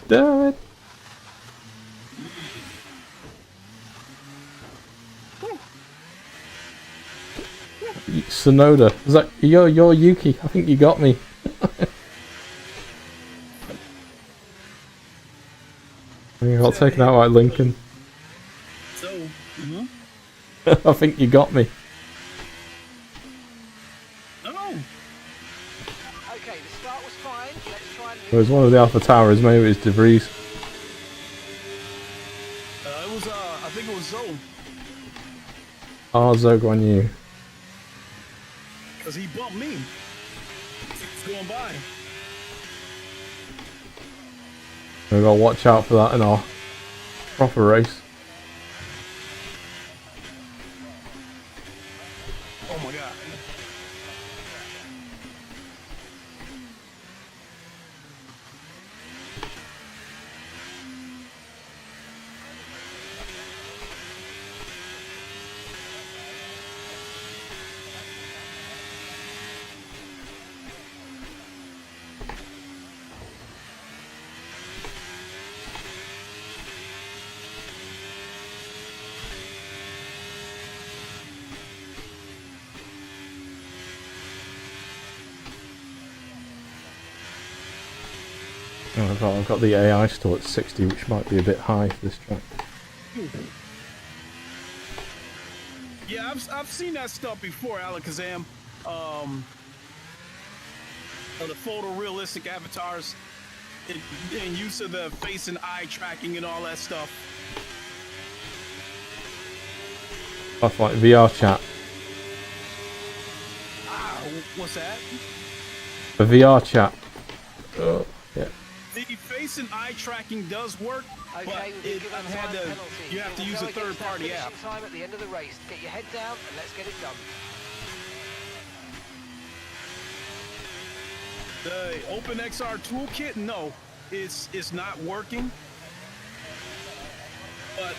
Damn it! Sonoda. Is that you're Yuki? I think you got me. I got taken out by Lincoln. So, I think you got me. oh, Okay, the start was fine. Let's try and... It was one of the Alpha Towers, maybe it was De Vries. it was I think it was Zoe, Oh, Zhou Guan Yu. because he bumped me. He was going by. We gotta watch out for that in our proper race. Oh my god. Oh, I've got the AI still at 60, which might be a bit high for this track. Yeah, I've seen that stuff before, Alakazam. The photorealistic avatars and use of the face and eye tracking and all that stuff. Stuff like VR chat. Ah, what's that? The VR chat. Oh, yeah. The face and eye tracking does work, Okay, but we've been given a time penalty. you have to We'll use go a against that third-party app. finishing time at the end of the race. Get your head down and let's get it done. The OpenXR toolkit, no, it's not working. But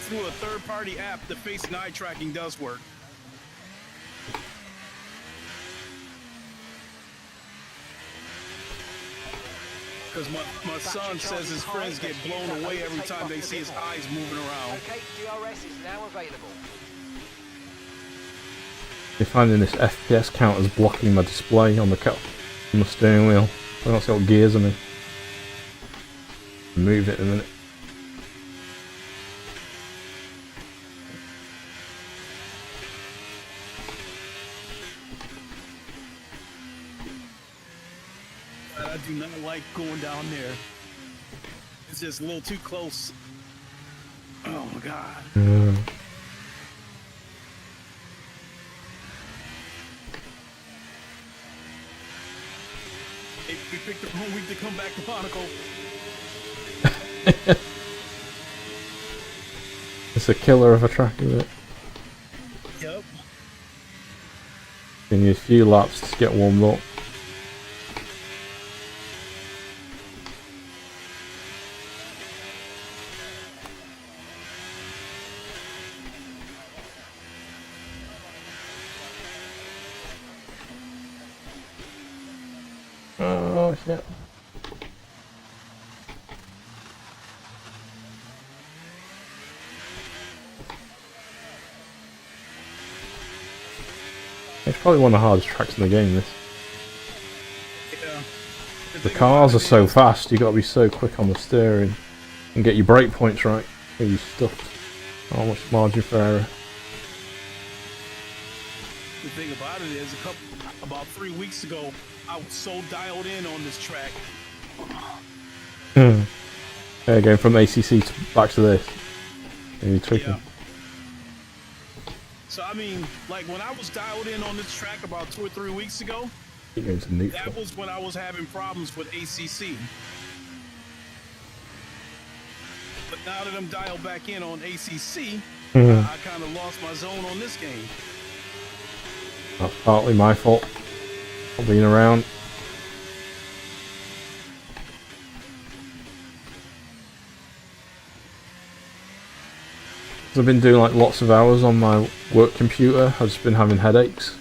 through a third-party app, the face and eye tracking does work. Because my son says his friends get blown away every time they see his eyes moving around. Okay, DRS is now available. You're finding this FPS count as blocking my display on the steering wheel. I don't see what gears I'm in. Move it in a minute. I do not like going down there. It's just a little too close. Oh my god. Hey, we picked the wrong week to come back to Monaco. It's a killer of a track, isn't it? Yep. You need a few laps to get warmed up. Oh shit. It's probably one of the hardest tracks in the game, this. Yeah. The cars are so fast, you gotta be so quick on the steering and get your brake points right. Or you stuffed. Not much margin for error. The thing about it is, about 3 weeks ago, I was so dialed in on this track. Yeah, going from ACC back to this. Maybe tweaking. Yeah. So I mean, like when I was dialed in on this track about 2 or 3 weeks ago, Keep going to neutral. that was when I was having problems with ACC. But now that I'm dialed back in on ACC, I kind of lost my zone on this game. That's partly my fault. Not being around. I've been doing like lots of hours on my work computer. I've just been having headaches.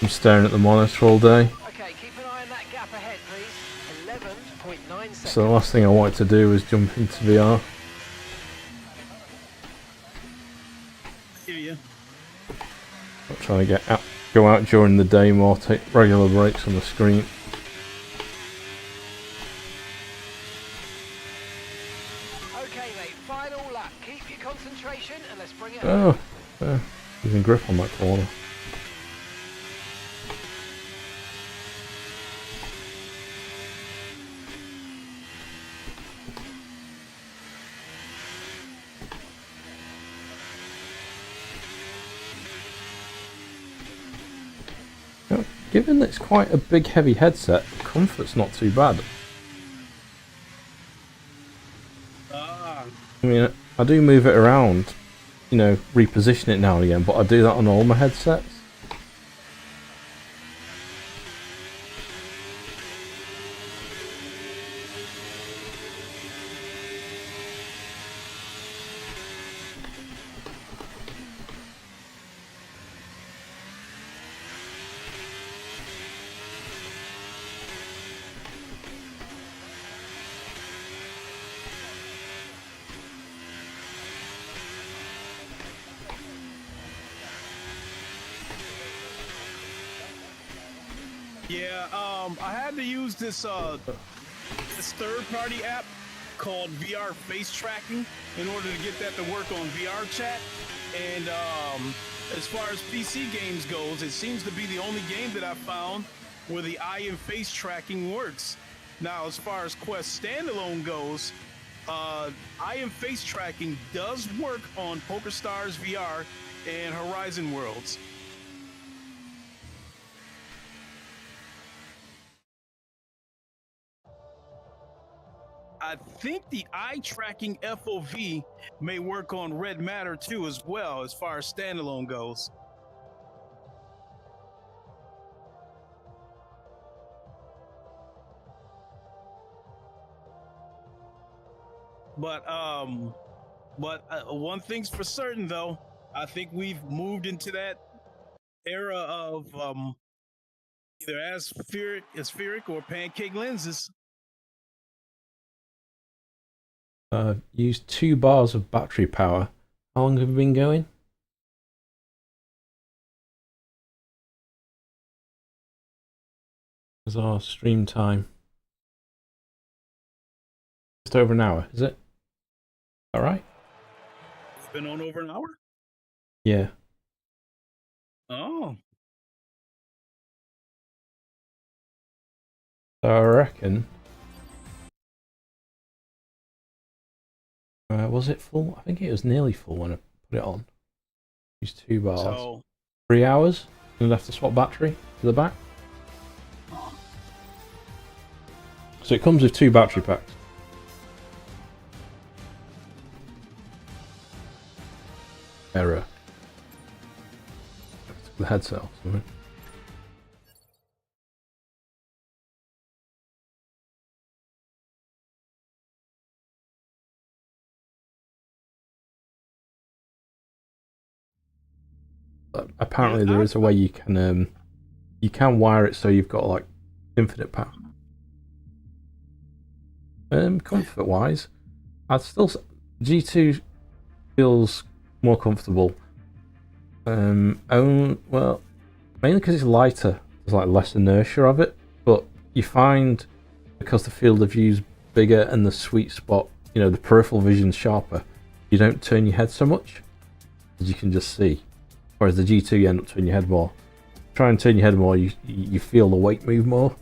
I'm staring at the monitor all day. Okay, keep an eye on that gap ahead, please. 11.9 seconds. So the last thing I wanted to do was jump into VR. Hear ya. trying to go out during the day more, take regular breaks on the screen. Okay, mate, final lap. Keep your concentration and let's bring it Oh, home. losing grip on that corner. Given that it's quite a big heavy headset, the comfort's not too bad. I mean, I do move it around, you know, reposition it now and again, but I do that on all my headsets. Yeah, I had to use this third-party app called VR Face Tracking in order to get that to work on VR chat. And as far as PC games goes, it seems to be the only game that I found where the eye and face tracking works. Now, as far as Quest standalone goes, eye and face tracking does work on PokerStars VR and Horizon Worlds. I think the eye tracking FOV may work on Red Matter too, as well, as far as standalone goes. But one thing's for certain, though, I think we've moved into that era of either aspheric or pancake lenses. Used 2 bars of battery power. How long have you been going? What's our stream time? Just over an hour, is it? All right. It's been on over an hour? Yeah. Oh. So I reckon. Was it full? I think it was nearly full when I put it on. Used 2 bars. So 3 hours. And have to swap battery to the back. So it comes with 2 battery packs. Error. The headset or something. But apparently there is a way you can wire it so you've got like infinite power. Comfort wise, I'd still G2 feels more comfortable. Well, mainly because it's lighter. There's like less inertia of it, but you find because the field of view's bigger and the sweet spot, you know, the peripheral vision's sharper, you don't turn your head so much, as you can just see. Whereas the G2, you end up turning your head more. Try and turn your head more, you feel the weight move more.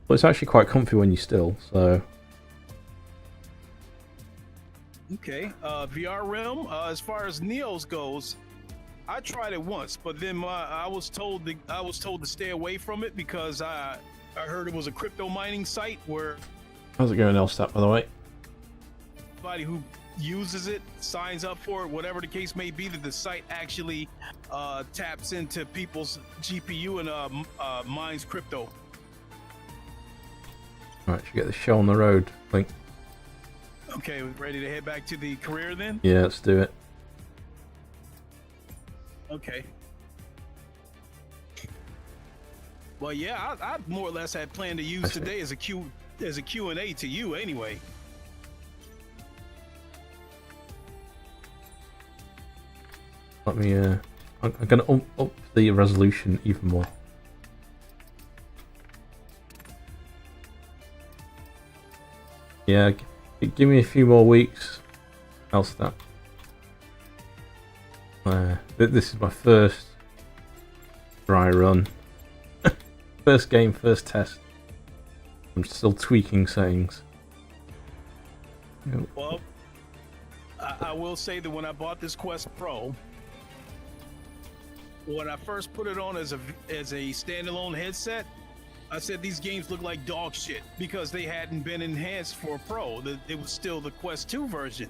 But it's actually quite comfy when you're still, so. Okay, VR Realm, as far as Neos goes, I tried it once, but then I was told to stay away from it because I heard it was a crypto mining site where How's it going, Elstap, by the way? anybody who uses it, signs up for it, whatever the case may be, that the site actually taps into people's GPU and mines crypto. Alright, should get the show on the road, I think. Okay, ready to head back to the career then? Yeah, let's do it. Okay. Well, yeah, I more or less had planned to use today as a Q&A to you anyway. Let me I'm going to up the resolution even more. Yeah, give me a few more weeks. Else that. This is my first dry run. First game, first test. I'm still tweaking settings. Well, I will say that when I bought this Quest Pro, when I first put it on as a standalone headset, I said these games look like dog shit because they hadn't been enhanced for Pro. It was still the Quest 2 version.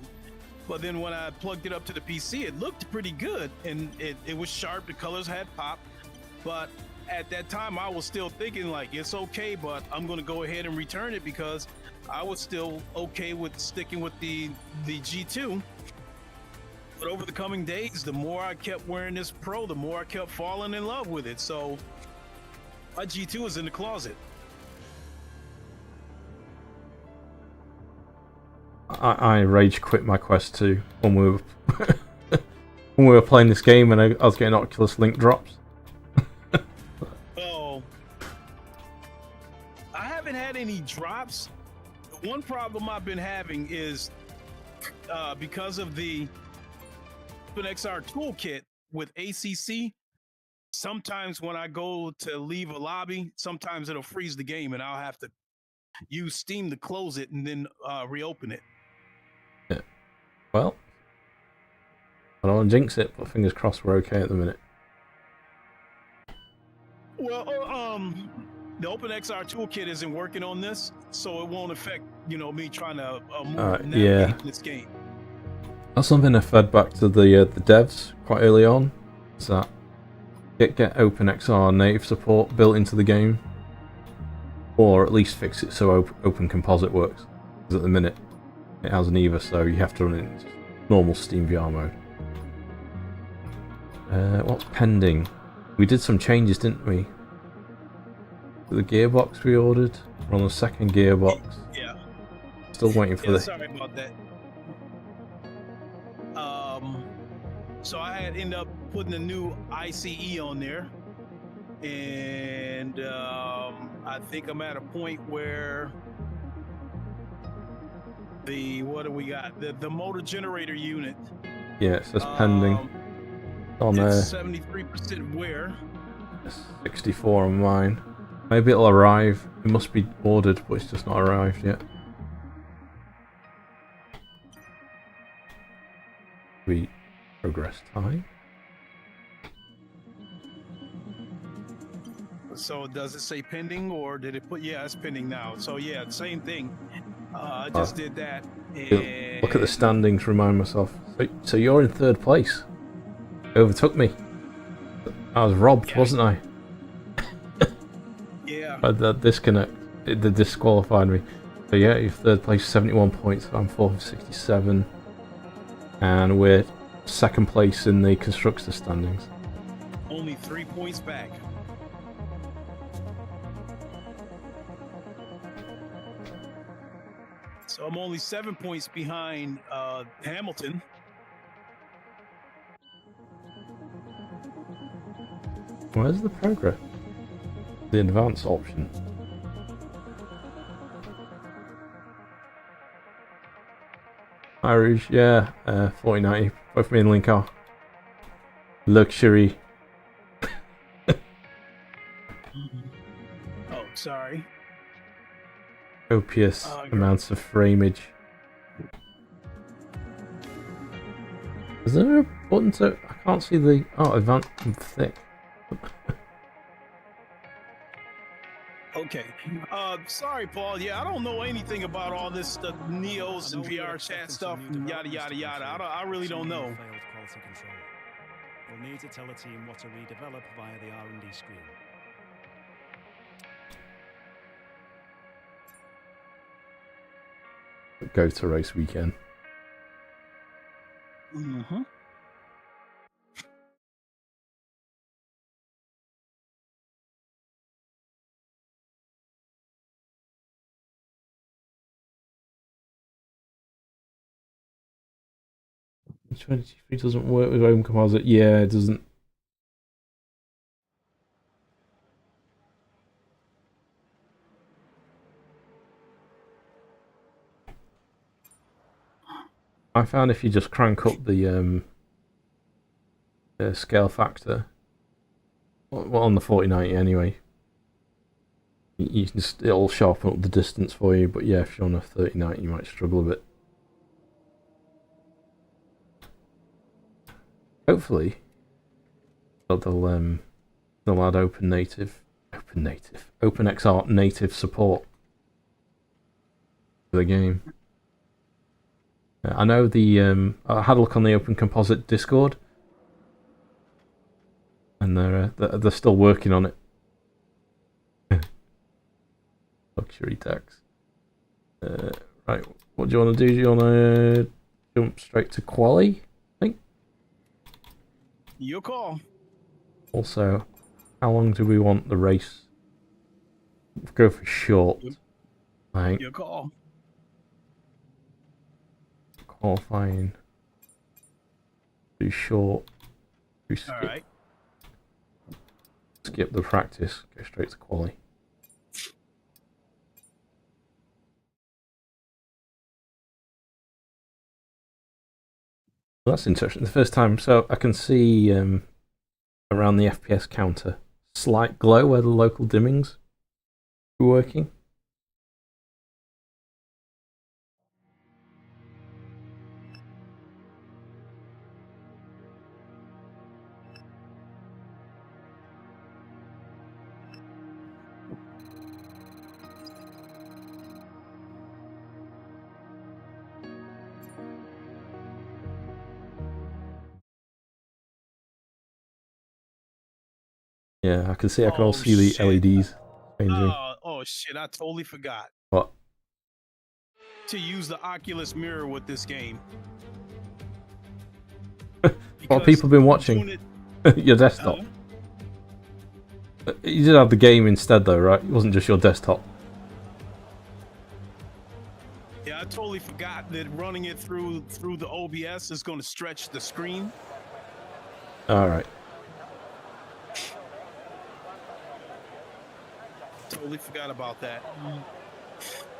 But then when I plugged it up to the PC, it looked pretty good, and it was sharp. The colors had pop. But at that time, I was still thinking like, it's okay, but I'm going to go ahead and return it because I was still okay with sticking with the G2. But over the coming days, the more I kept wearing this Pro, the more I kept falling in love with it. So my G2 is in the closet. I rage quit my Quest 2 when we were when we were playing this game, and I was getting Oculus Link drops. Oh, I haven't had any drops. The one problem I've been having is because of the XR toolkit with ACC. Sometimes when I go to leave a lobby, sometimes it'll freeze the game, and I'll have to use Steam to close it and then reopen it. Yeah. Well, I don't want to jinx it, but fingers crossed we're okay at the minute. Well, the OpenXR toolkit isn't working on this, so it won't affect, me trying to navigate this game. That's something I fed back to the devs quite early on. Is that get OpenXR native support built into the game, or at least fix it so Open Composite works. Because at the minute it has neither, so you have to run it in normal Steam VR mode. What's pending? We did some changes, didn't we? The gearbox we ordered. We're on the second gearbox. Yeah. Still waiting for the. Sorry about that. So I had ended up putting a new ICE on there, and I think I'm at a point where what do we got? The motor generator unit. Yeah, it says pending. On there. 73% wear. 64 on mine. Maybe it'll arrive. It must be ordered, but it's just not arrived yet. We progress time. So does it say pending, or did it put? Yeah, it's pending now. So yeah, same thing. I just did that. And look at the standings. Remind myself. So you're in third place. Overtook me. I was robbed, wasn't I? Yeah. By that disconnect. It disqualified me. So yeah, you're third place, 71 points. I'm fourth, 67. And we're second place in the constructor standings. Only 3 points back. So I'm only 7 points behind Hamilton. Where's the progress? The advanced option. Irish, yeah, 4090. Both me and Link are. Luxury. Oh, sorry. Copious amounts of frameage. Is there a button to... I can't see the... Oh, advanced and thick. Okay. Sorry, Paul. Yeah, I don't know anything about all this Neos and VR chat stuff and yada, yada, yada. I really don't know. Failed quality control. You'll need to tell the team what to redevelop via the R&D screen. Go to race weekend. Mm-hmm. The 23 doesn't work with Open Composite. Yeah, it doesn't. I found if you just crank up the scale factor, well, on the 4090 anyway, you can it'll sharpen up the distance for you. But yeah, if you're on a 3090, you might struggle a bit. Hopefully, they'll add OpenXR native support for the game. I know I had a look on the Open Composite Discord, and they're still working on it. Luxury tax. Right, what do you want to do? Do you want to jump straight to quali? I think. Your call. Also, how long do we want the race? Go for short. I think. Your call. Qualifying. Do short. Do skip. All right. Skip the practice. Go straight to quali. Well, that's interesting. The first time, so I can see around the FPS counter, slight glow where the local dimmings were working. Yeah, I can see. I can also see the LEDs changing. Oh shit! I totally forgot. What? To use the Oculus mirror with this game. What have people been watching? Your desktop. You did have the game instead, though, right? It wasn't just your desktop. Yeah, I totally forgot that running it through the OBS is going to stretch the screen. All right. Totally forgot about that.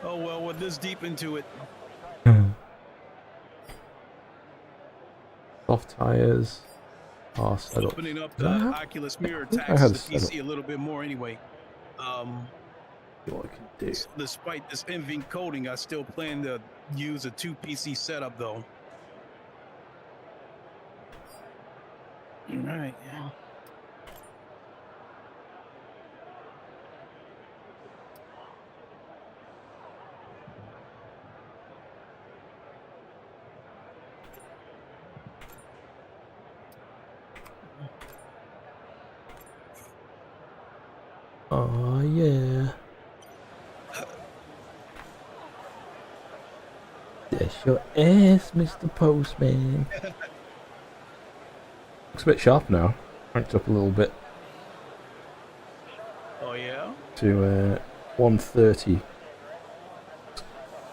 Oh well, we're this deep into it. Soft tires are set up. Opening up the Oculus mirror I taxes had the it set PC a little bit more anyway. What I can do. Despite this NV coding, I still plan to use a 2 PC setup though. All right. Yeah. Oh yeah. That's your ass, Mr. Postman. Looks a bit sharp now. Cranked up a little bit. Oh yeah. To 130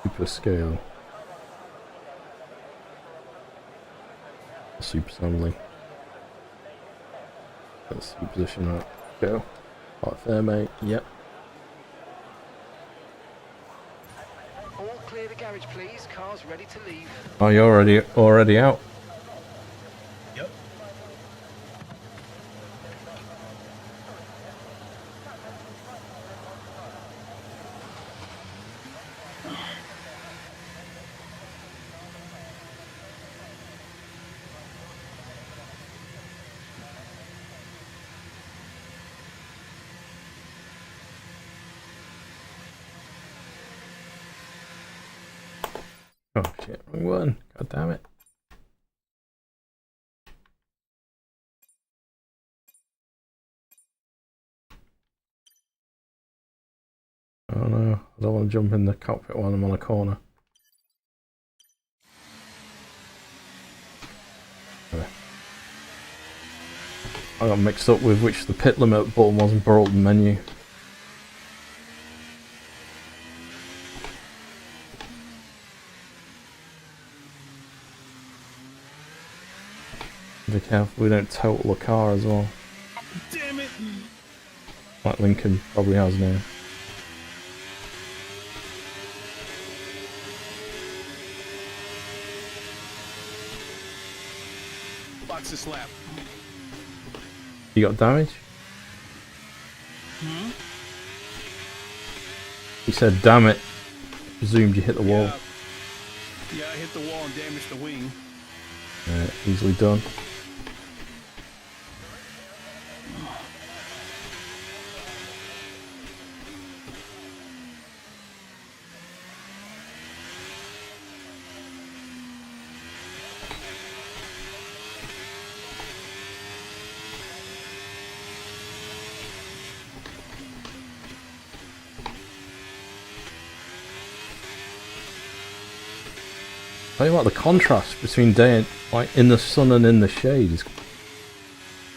super scale. Super assembly. Let's see position that. Go. Right there, mate. Yep. All clear the garage, please. Car's ready to leave. Oh, you're already out. Yep. Oh shit, wrong one. God damn it. Oh no, I don't want to jump in the cockpit while I'm on a corner. I got mixed up with which the pit limit button was and brought up the menu. Be careful we don't total the car as well. Damn it! Like Lincoln probably has now. box this lap. You got damage? Hmm? He said, damn it. Presumed you hit the wall. Yeah, I hit the wall and damaged the wing. Easily done. Tell you what, the contrast between day and like in the sun and in the shade is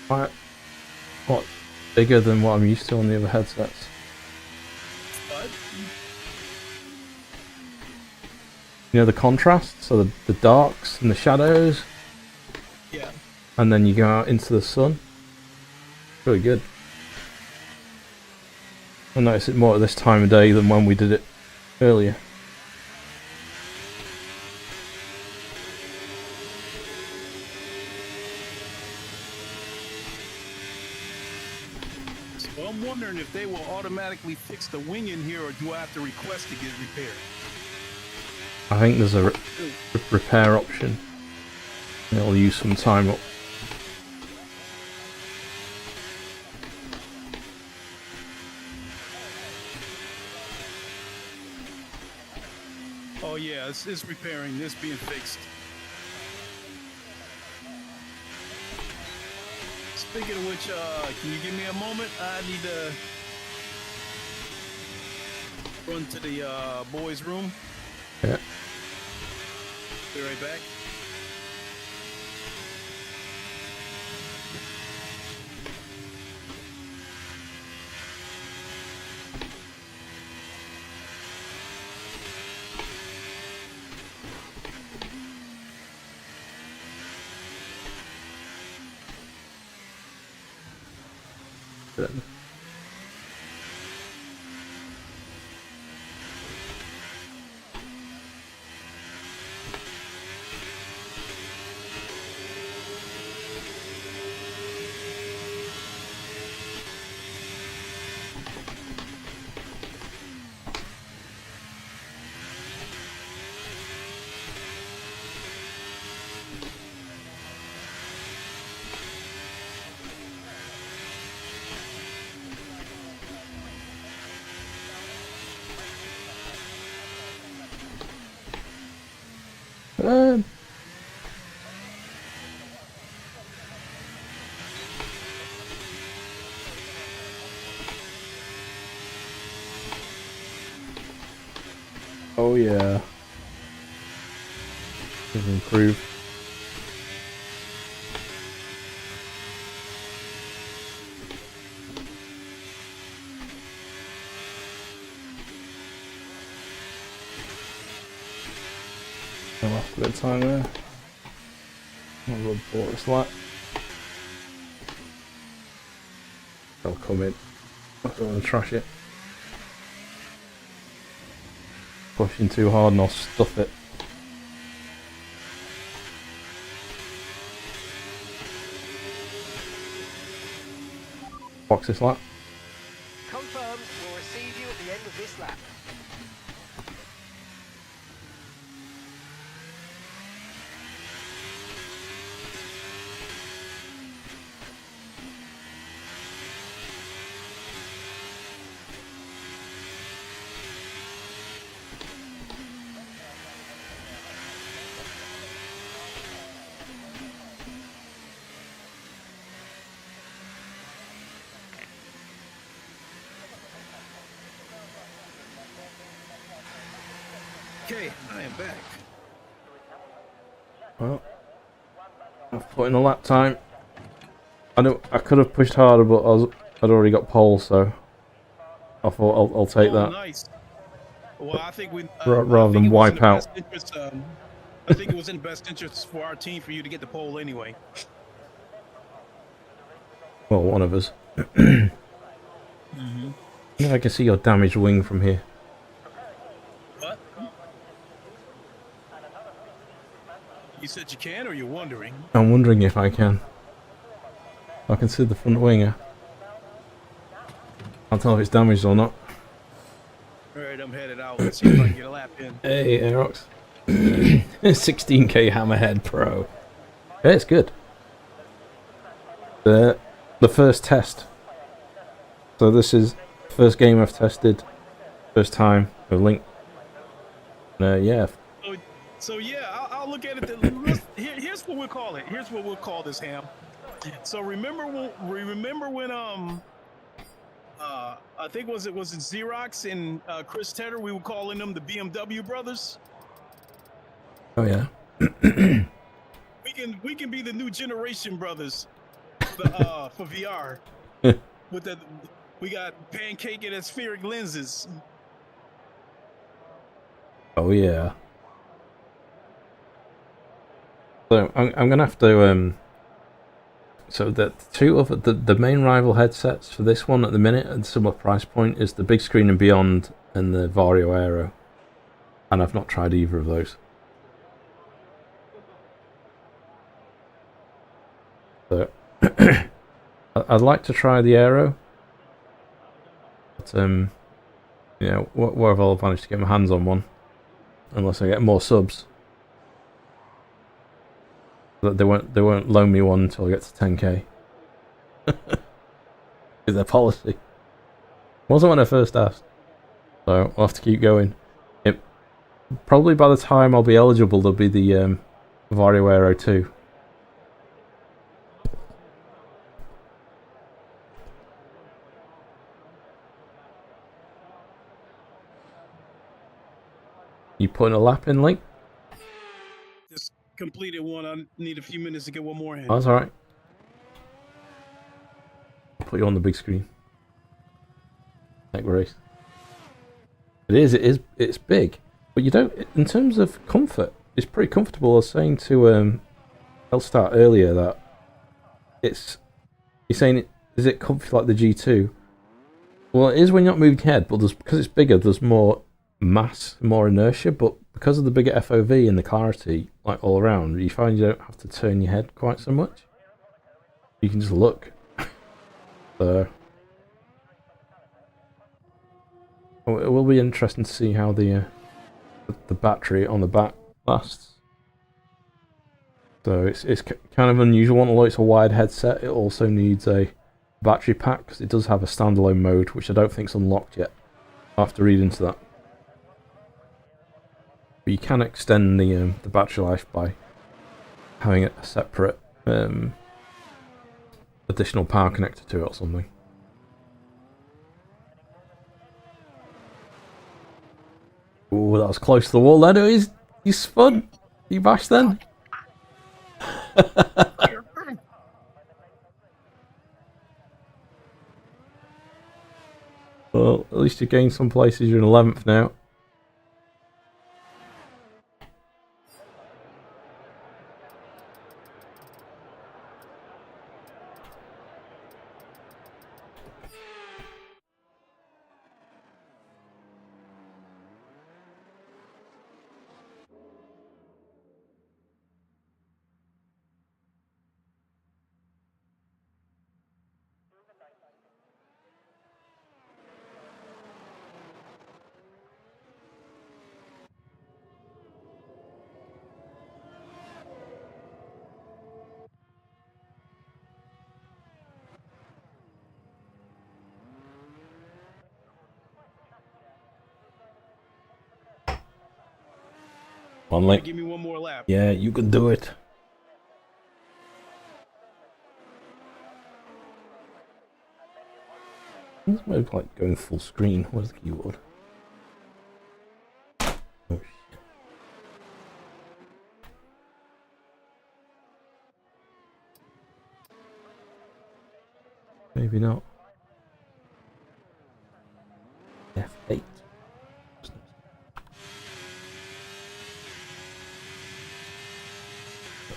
quite bigger than what I'm used to on the other headsets. But You know the contrast, so the darks and the shadows, yeah, and then you go out into the sun. Really good. I notice it more at this time of day than when we did it earlier. so I'm wondering if they will automatically fix the wing in here, or do I have to request to get it repaired? I think there's a repair option. It'll use some time up. Oh yeah, it's repairing. This being fixed. Speaking of which, can you give me a moment? I need to run to the boys' room. Yeah. Be right back. Good. Oh yeah. We've improved. I lost a bit of time there. Might as well bought this lap. They'll come in. I don't want to trash it. Pushing too hard and I'll stuff it. Box this lap. Confirmed, we'll receive you at the end of this lap. Okay, I am back. Well, I've put in the lap time. I could have pushed harder, but I'd already got pole, so I thought I'll take that. Nice. Well, I think we Rather than wipe out. I think it was in the best interest for our team for you to get the pole anyway. Well, one of us. I can see your damaged wing from here. What? You said you can, or you're wondering? I'm wondering if I can. I can see the front winger. I'll tell if it's damaged or not. Alright, I'm headed out. Let's see if I can get a lap in. Hey, Aerox. 16K Hammerhead Pro. Yeah, it's good. The first test. So this is the first game I've tested. First time with Link. Yeah. So yeah, I'll look at it. Here's what we'll call it. Here's what we'll call this, Ham. So remember when I think was it Xerox and Chris Tedder, we were calling them the BMW brothers. Oh yeah. We can be the new generation brothers for VR. With that, we got pancake and spheric lenses. Oh yeah. So I'm gonna have to so the two of the main rival headsets for this one at the minute at a similar price point is the Big Screen and Beyond and the Vario Aero, and I've not tried either of those. So I'd like to try the Aero, but you know, whether I'll manage to get my hands on one, unless I get more subs. They won't loan me one until I get to 10k. Is their policy. Wasn't when I first asked, so I'll have to keep going. Probably by the time I'll be eligible, there'll be the Vario Aero 2. You putting a lap in, Link? Just completed one. I need a few minutes to get one more in. Oh, that's alright. I'll put you on the big screen. Like race. It's big. But you don't, in terms of comfort, it's pretty comfortable. I was saying to Elstart earlier that he's saying, is it comfy like the G2? Well, it is when you're not moving your head, but because it's bigger, there's more mass, more inertia, but because of the bigger FOV and the clarity, like all around, you find you don't have to turn your head quite so much. You can just look. So it will be interesting to see how the battery on the back lasts. So it's kind of unusual. Although it's a wired headset, it also needs a battery pack because it does have a standalone mode, which I don't think is unlocked yet. I'll have to read into that. But you can extend the battery life by having a separate additional power connector to it or something. Ooh, that was close to the wall then. He's spun. You bashed then. Well, at least you gained some places. You're in 11th now. One link. Give me one more lap. Yeah, you can do it. This might be like going full screen. Where's the keyboard? Oh shit. Maybe not. F8.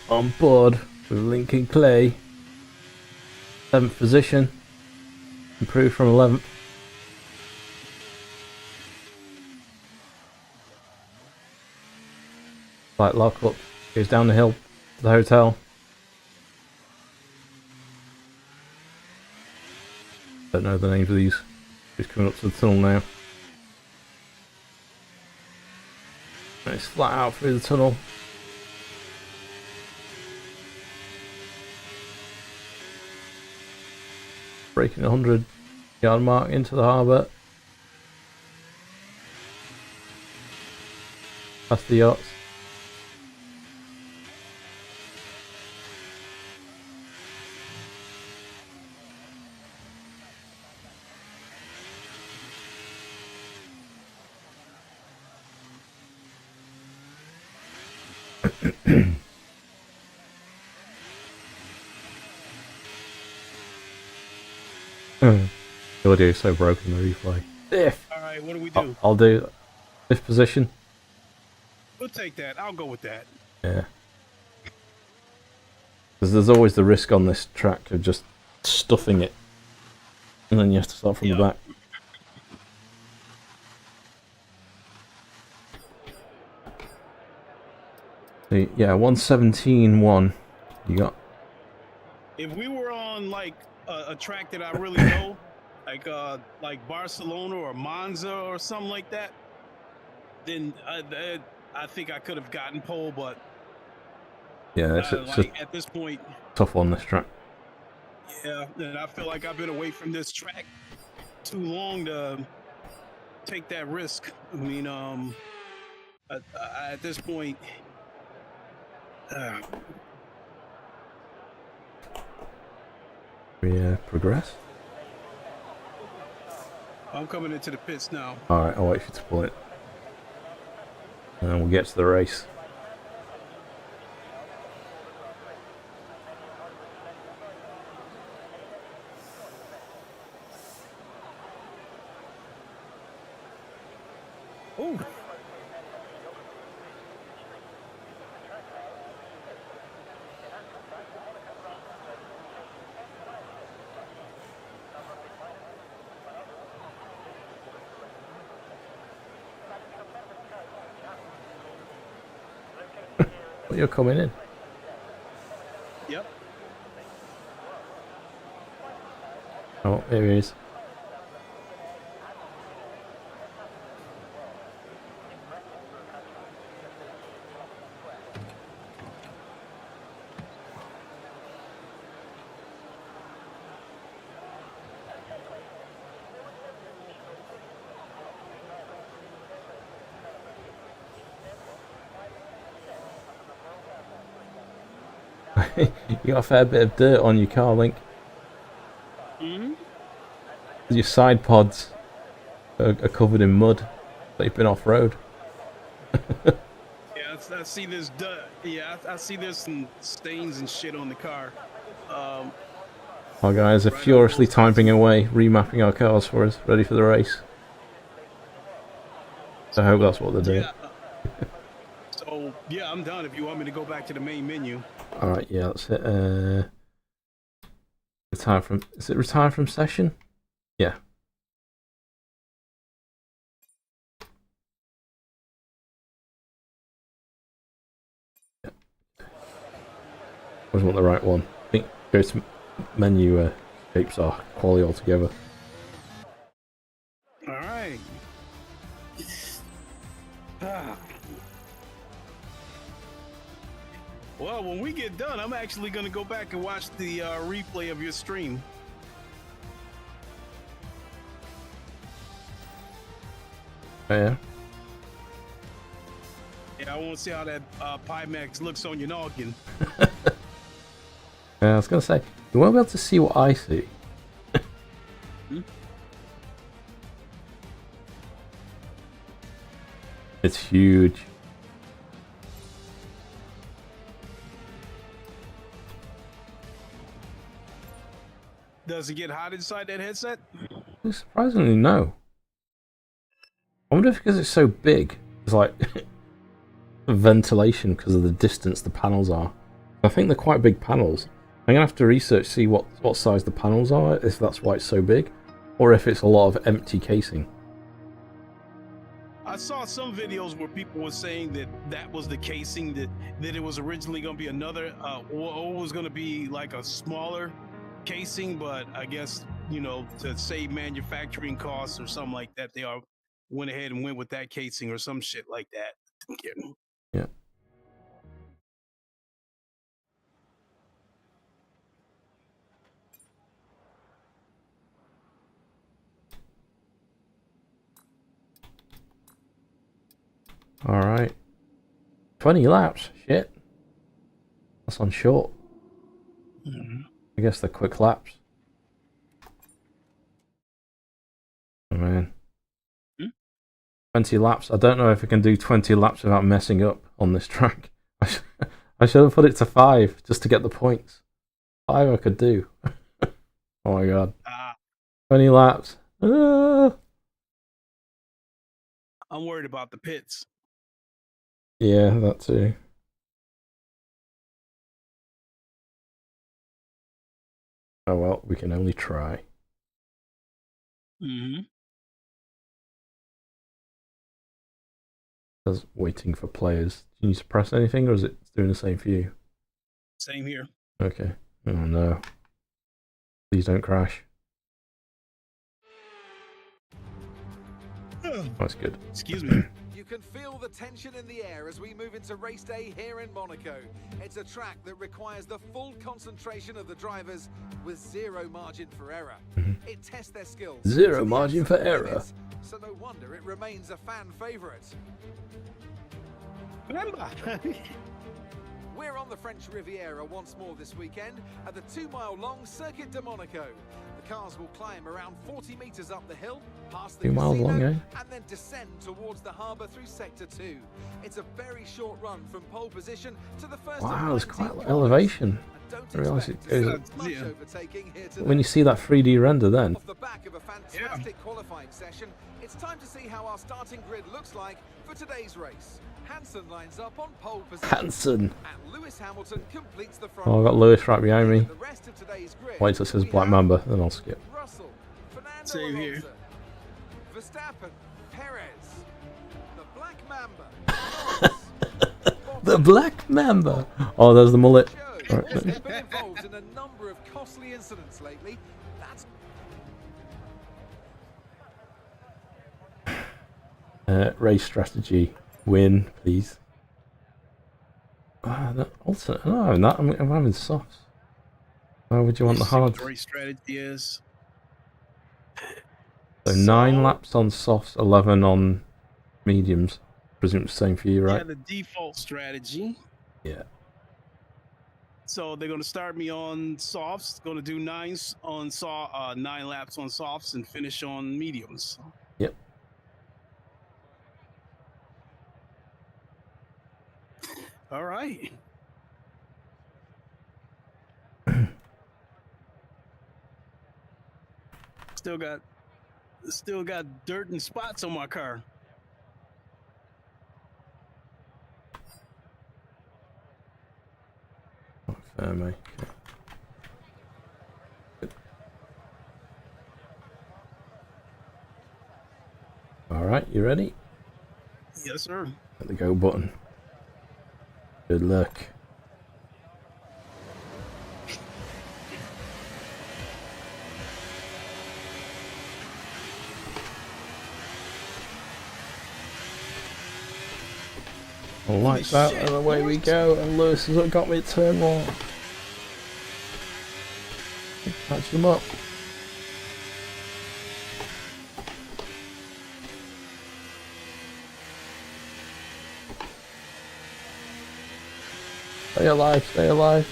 On board with Lincoln Clay. 7th position. Improved from 11th. Slight lock up. Goes down the hill to the hotel. Don't know the names of these. He's coming up to the tunnel now. It's flat out through the tunnel. Breaking 100-yard mark into the harbour. Past the yachts. The audio is so broken, the replay. If Alright, what do we do? I'll do fifth position. We'll take that. I'll go with that. Yeah. Because there's always the risk on this track of just stuffing it. And then you have to start from the back. So, yeah, 117.1 you got. If we were on like a track that I really know, like Barcelona or Monza or something like that, then I think I could have gotten pole, but yeah, it's like at this point, tough one, this track. Yeah, and I feel like I've been away from this track too long to take that risk. I mean, at this point, We progress. I'm coming into the pits now. Alright, I'll wait for you to pull it. And then we'll get to the race. Oh. You're coming in. Yep. Oh, there he is. You got a fair bit of dirt on your car, Link. Mm-hmm. Your side pods are covered in mud. They've been off-road. Yeah, I see this dirt. Yeah, I see there's some stains and shit on the car. Our guys are furiously typing away, remapping our cars for us, ready for the race. So I hope that's what they're doing. Yeah. So, yeah, I'm done if you want me to go back to the main menu. Alright, yeah, that's it. Retire from... Is it retire from session? Yeah. Wasn't the right one. I think go to menu shapes are quality altogether. Alright. Well, when we get done, I'm actually going to go back and watch the replay of your stream. Oh, yeah? Yeah, I want to see how that Pimax looks on your noggin. I was going to say, you won't be able to see what I see. It's huge. Does it get hot inside that headset? Surprisingly, no. I wonder if because it's so big, it's like ventilation because of the distance the panels are. I think they're quite big panels. I'm gonna have to research, see what size the panels are, if that's why it's so big, or if it's a lot of empty casing. I saw some videos where people were saying that that was the casing, that it was originally going to be another, or it was going to be like a smaller casing, but I guess, you know, to save manufacturing costs or something like that, they all went ahead and went with that casing or some shit like that. Yeah. All right. 20 laps. Shit. That's on short. I guess they're quick laps. Oh, man. 20 laps. I don't know if I can do 20 laps without messing up on this track. I should have put it to 5 just to get the points. 5 I could do. Oh my god. 20 laps. I'm worried about the pits. Yeah, that too. Oh well, we can only try. Just waiting for players. Do you need to press anything, or is it doing the same for you? Same here. Okay. Oh no. Please don't crash. That's good. Excuse me. You can feel the tension in the air as we move into race day here in Monaco. It's a track that requires the full concentration of the drivers with zero margin for error. It tests their skills. Zero margin for error. So no wonder it remains a fan favourite. Remember. We're on the French Riviera once more this weekend at the 2-mile-long Circuit de Monaco. The cars will climb around 40 metres up the hill, past the 2 miles casino, long, eh? and then descend towards the harbour through Sector 2. It's a very short run from pole position to the first. Wow, there's quite a lot of elevation. I realise it goes. Yeah. When you see that 3D render, then. Off the back of a fantastic qualifying session, it's time to see how our starting grid looks like for today's race. Hansen lines up on pole position. Hansen. And Lewis Hamilton completes the front. Oh, I've got Lewis right behind me. The rest of today's grid, Wait till it says Black Mamba, then I'll skip. Russell, Fernando Same here. Alonso, Verstappen, Perez, the Black Mamba, The Black Mamba. Oh, there's the mullet. Joe, Right. has been involved in a number of costly incidents lately. That's Race strategy. Win, please. That alternate. No, I'm having softs. Why would you want the See what hard? the race strategy is. So 9 laps on softs, 11 on mediums. Presume it's the same for you, Yeah, right? the default strategy. Yeah. So they're going to start me on softs. Going to do 9 laps on softs and finish on mediums. Yep. All right. Still got dirt and spots on my car. Not fair, mate. Okay. All right, you ready? Yes, sir. Hit the go button. Good luck. Lights out and away we go, and Lewis has got me at turn 1. Catch him up. Stay alive, stay alive.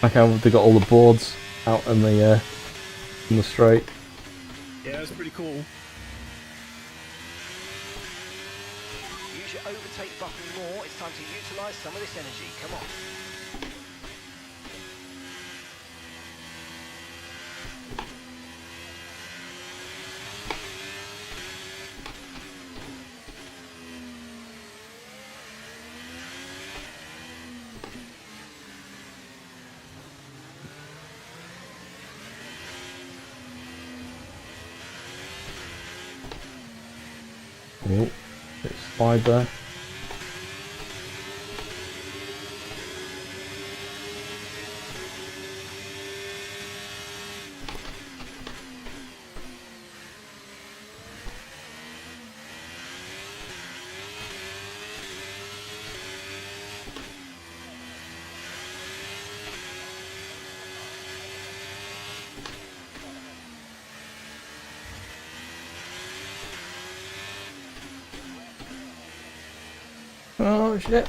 Like how they got all the boards out in the straight. Yeah, that's pretty cool. Use your overtake button more. It's time to utilise some of this energy. Come on. Oh, bit slide there. Oh shit.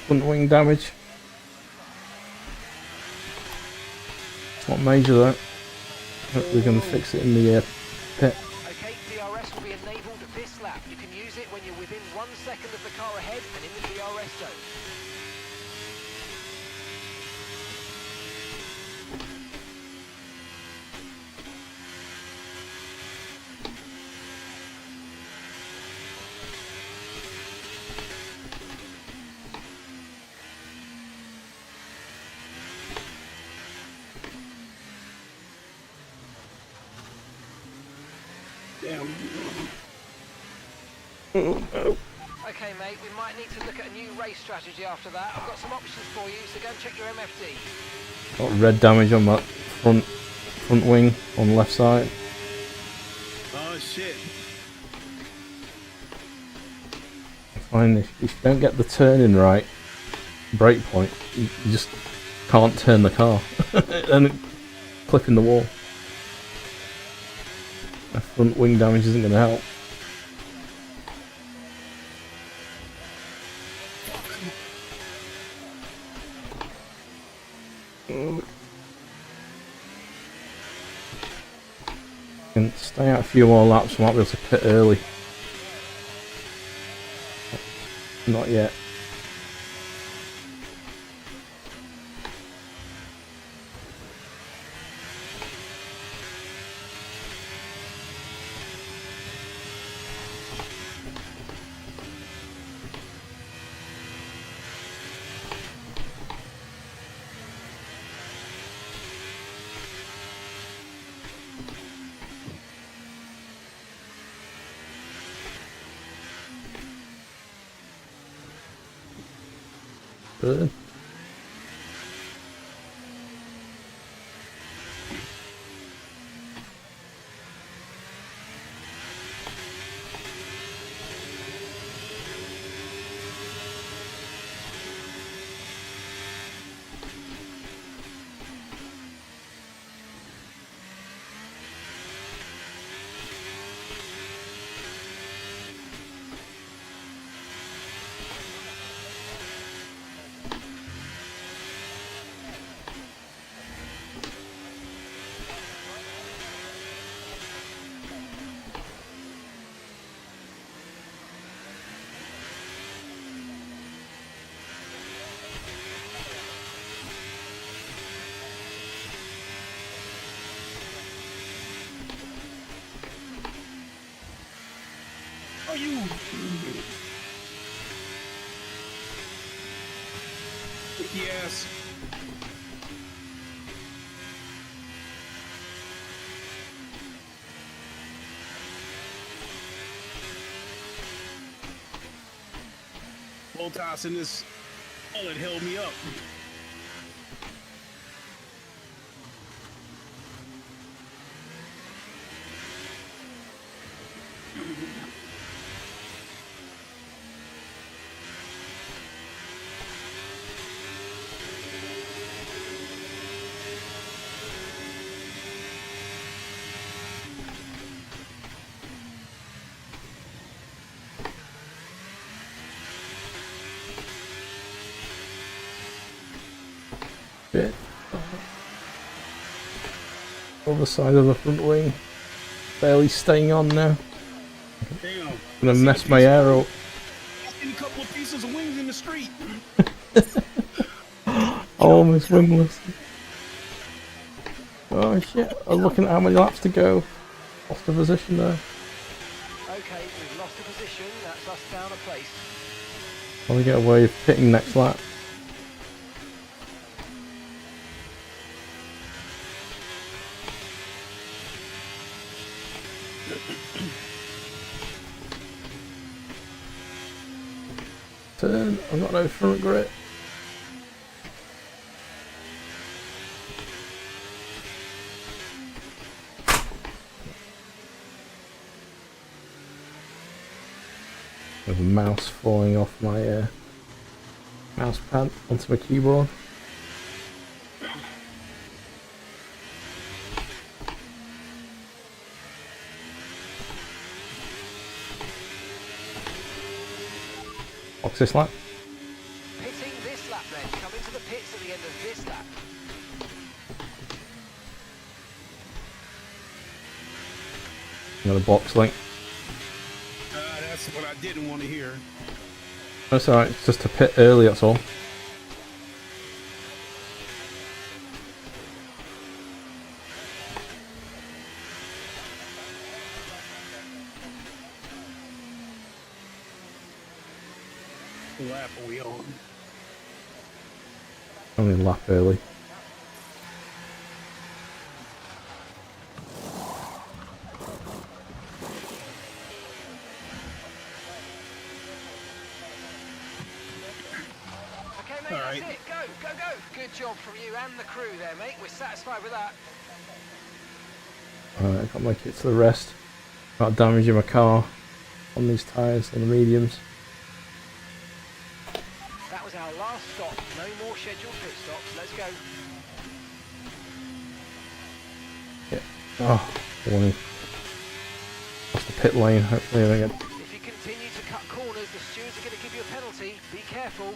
Front wing damage. It's not major though. We're going to fix it in the pit. Okay, DRS will be enabled this lap. You can use it when you're within 1 second of the car ahead and in the DRS zone. Damn. Okay, mate, we might need to look at a new race strategy after that. I've got some options for you, so go and check your MFD. Got red damage on that front wing on the left side. Oh shit. Fine, if you don't get the turning right brake point, you just can't turn the car and clipping the wall. The front wing damage isn't going to help. Can stay out a few more laps, we might be able to pit early. Not yet. Good. Are you? Yes. Botas in this bullet held me up. Other side of the front wing. Barely staying on now. Damn. Gonna mess my air up. I've seen a couple of pieces of wings in the street. Almost wingless. Oh shit, I'm looking at how many laps to go. Lost the position there. Okay, we've lost a position. That's us down a place. Probably get away with pitting next lap. Turn, I've got no front grip. With a mouse falling off my mouse pad onto my keyboard. What's this lap? Pitting this lap then. Come into the pits at the end of this lap. Another box link. That's what I didn't want to hear. That's alright, it's just a pit early, that's all. What lap are we on? Only a lap early. Okay, mate, All right. that's it. Go, go, go. Good job from you and the crew there, mate. We're satisfied with that. Alright, I got my kit to the rest. Not damaging my car on these tyres on the mediums. That was our last stop. No more scheduled pit stops. Let's go. Yeah. Oh, warning. Lost the pit lane, hopefully I get. If you continue to cut corners, the stewards are going to give you a penalty. Be careful.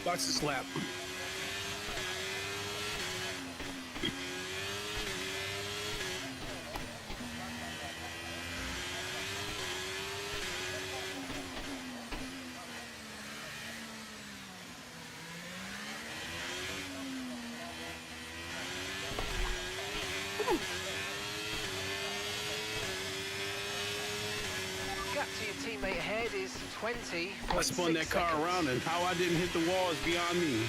Watch this lap. Gap to your teammate ahead is 20. I spun that car around, and how I didn't hit the wall is beyond me.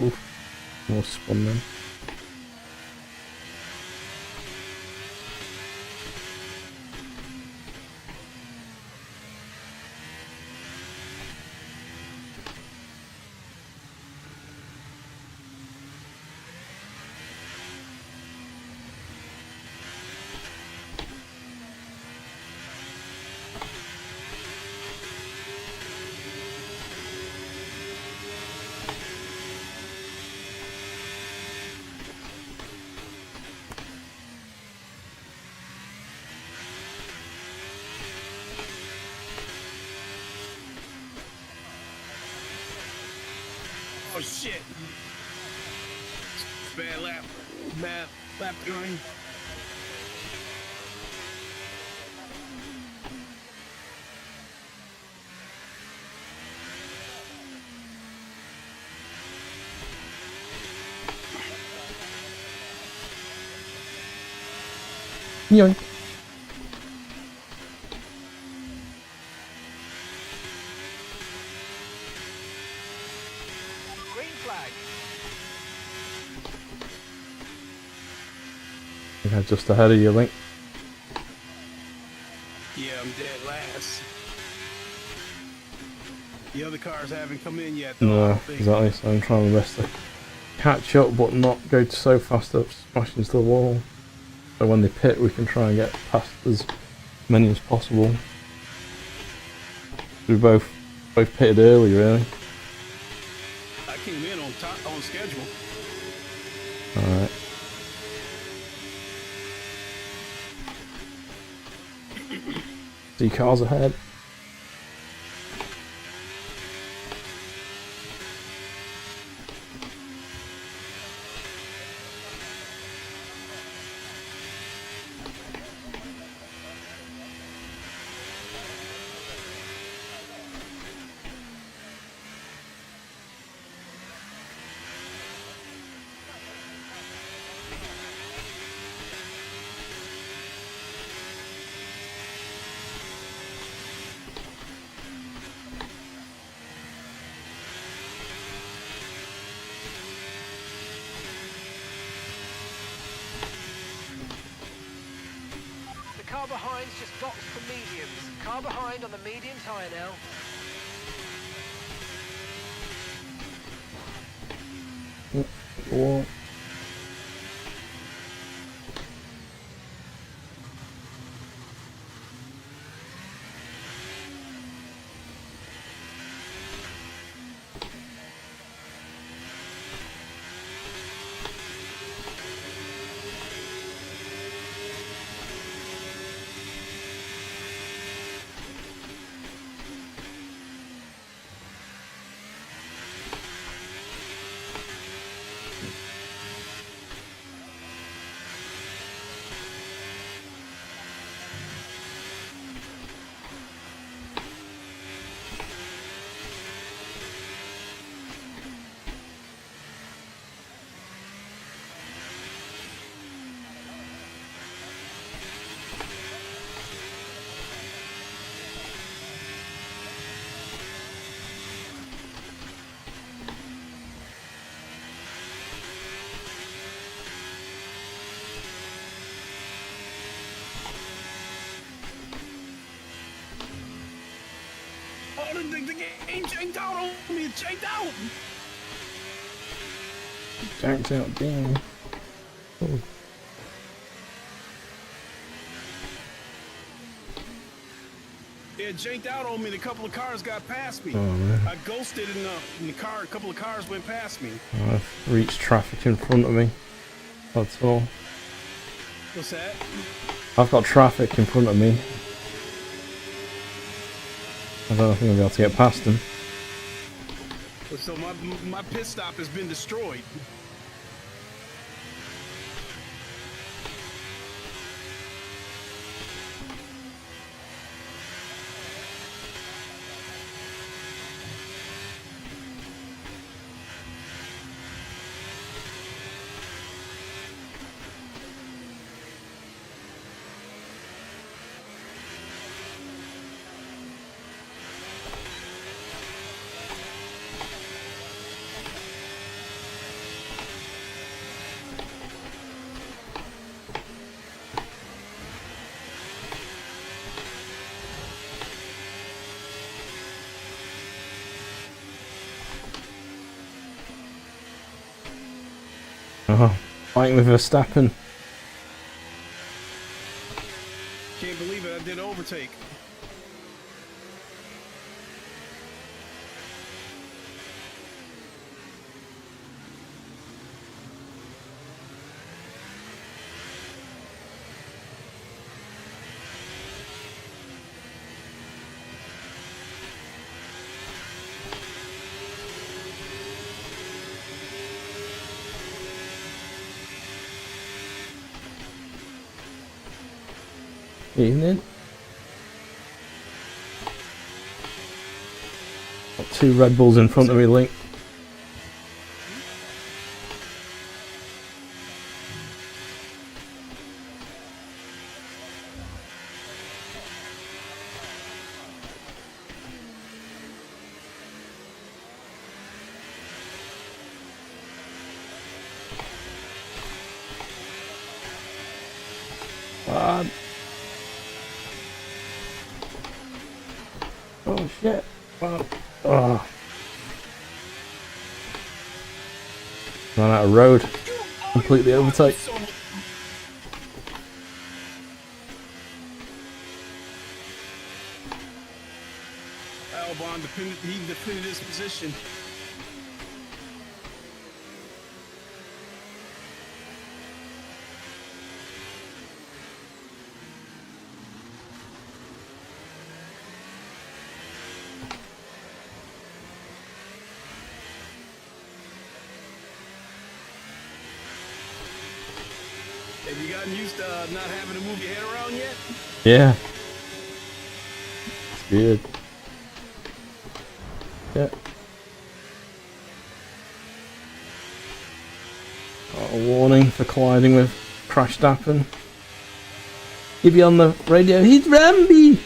Oof. More spun then. Oh shit! Bad lap. Bad lap going. Yoink. Okay, just ahead of you, Link. Yeah, I'm dead last. The other cars haven't come in yet, though. I No, don't think. exactly. So I'm trying my best to catch up, but not go so fast that smash into the wall. So when they pit, we can try and get past as many as possible. We both pitted early, really. I came in on schedule. All right. See cars ahead. The car behind's just boxed for mediums. Car behind on the medium tyre now. Whoa. Oh, the game janked out on me. It janked out. Janked out, damn. Oh. It janked out on me. A couple of cars got past me. Oh, man. I ghosted in the car. A couple of cars went past me. I've reached traffic in front of me. That's all. What's that? I've got traffic in front of me. I don't think I'll be able to get past them. So my pit stop has been destroyed. Oh, fighting with Verstappen. Can't believe it. I did overtake. Evening. Got 2 Red Bulls in front of me, Link. Oh shit. Wow. Oh. Ran out of road. Completely overtake. Albon defended his position. Have you gotten used to not having to move your head around yet? Yeah. It's weird. Yeah. Got a warning for colliding with Crash Dappen. He'd be on the radio. He's Ramby!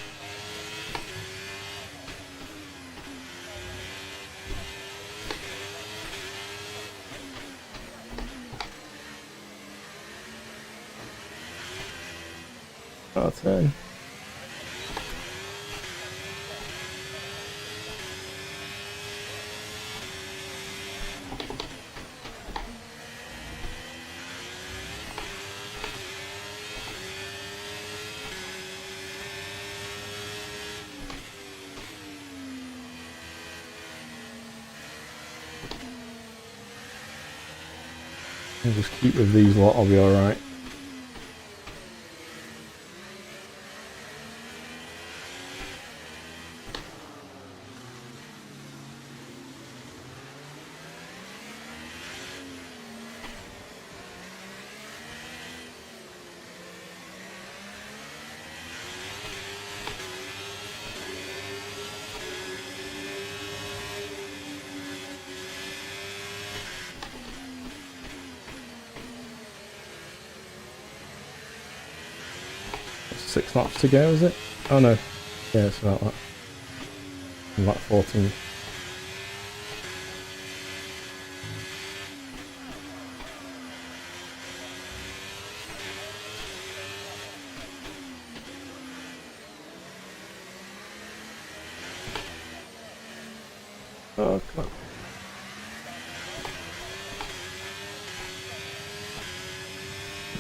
Our turn. I'll just keep with these lot, I'll be alright. Six laps to go, is it? Oh no. Yeah, it's about that. Lap 14. Oh, come on.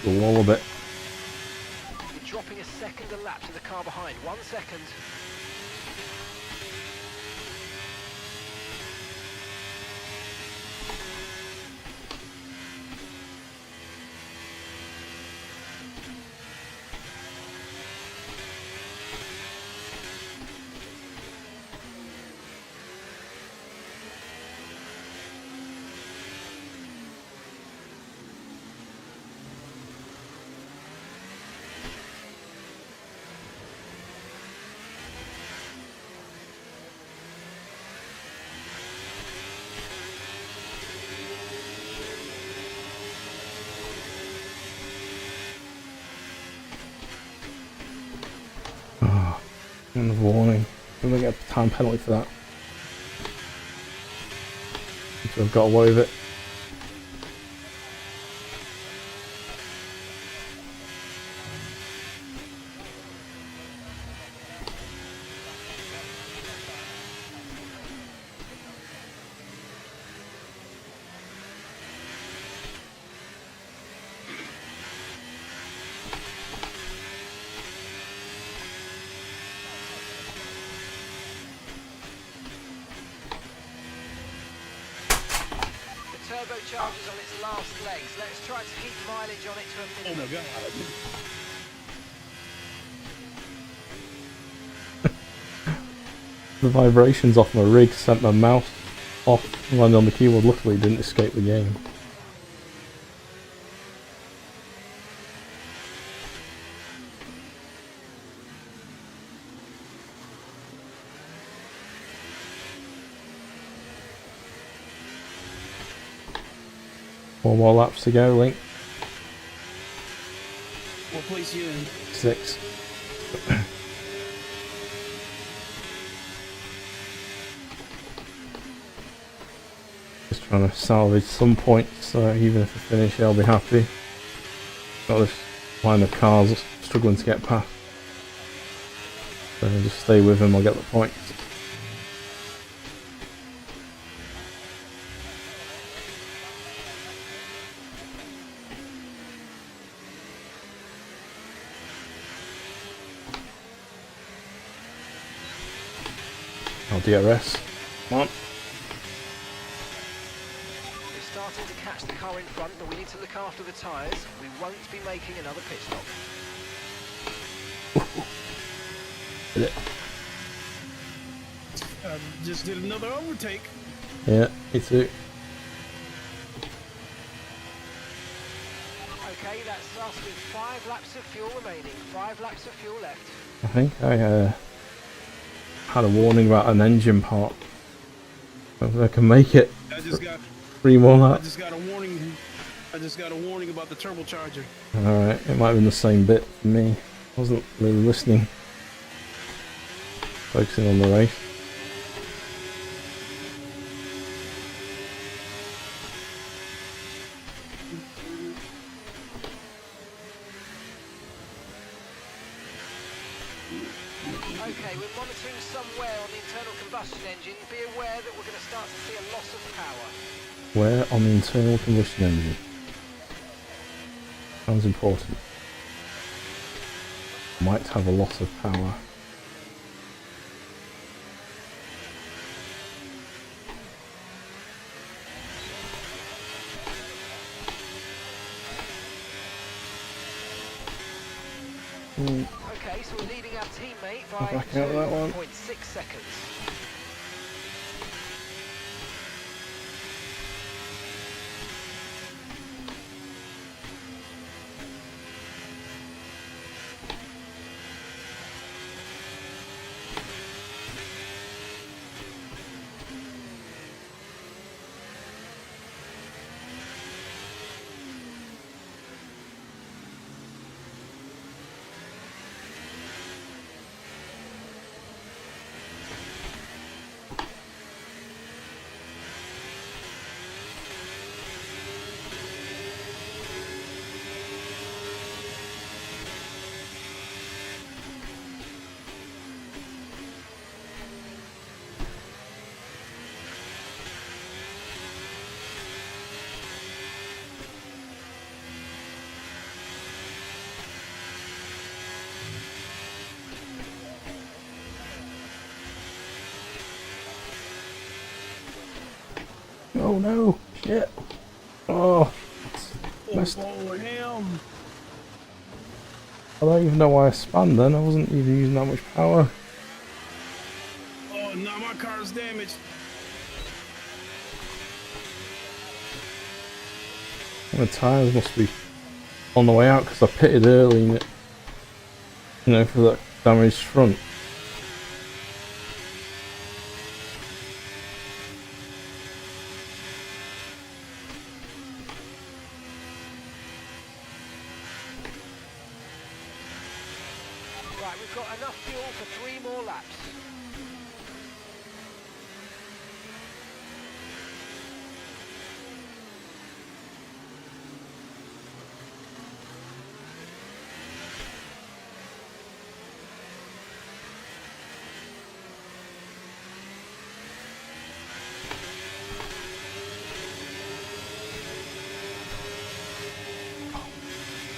A wall a bit. Dropping a second a lap to the car behind. 1 second. End of warning. I'm gonna get a time penalty for that. So I've got away with it. Turbochargers on its last legs. Let's try to keep mileage on it to a Oh minimum. my god. The vibrations off my rig sent my mouse off, landed on the keyboard. Luckily it didn't escape the game. Four more laps to go, Link. What place you in? 6. Just trying to salvage some points, so even if I finish, I'll be happy. Got this line of cars struggling to get past. So I'll just stay with him, I'll get the points. I'll DRS. Come on. We're starting to catch the car in front, but we need to look after the tyres. We won't be making another pit stop. Did it? Just did another overtake. Yeah, me too. Okay, that's us with 5 laps of fuel remaining. 5 laps of fuel left. I think I had a warning about an engine part. If I can make it. I just got 3 more I laps. just got a warning. I just got a warning about the turbocharger. Alright, it might have been the same bit for me. I wasn't really listening. Focusing on the race. Okay, we're monitoring some wear on the internal combustion engine. Be aware that we're going to start to see a loss of power. Wear on the internal combustion engine. Sounds important. Might have a loss of power. Okay, so we're leading our teammate by back out of that one. 2.6 seconds. Oh no! Shit! Oh! Missed. Oh, him. I don't even know why I spun then, I wasn't even using that much power. Oh, no, my car's damaged. The tyres must be on the way out because I pitted early, you know, for that damaged front. Right, we've got enough fuel for 3 more laps.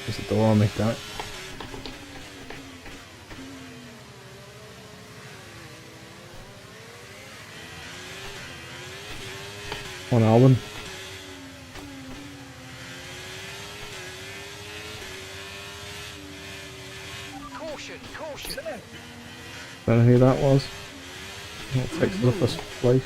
There's the door on me, damn it. Come on, Alvin. Caution, caution. Don't know who that was. That takes the first place.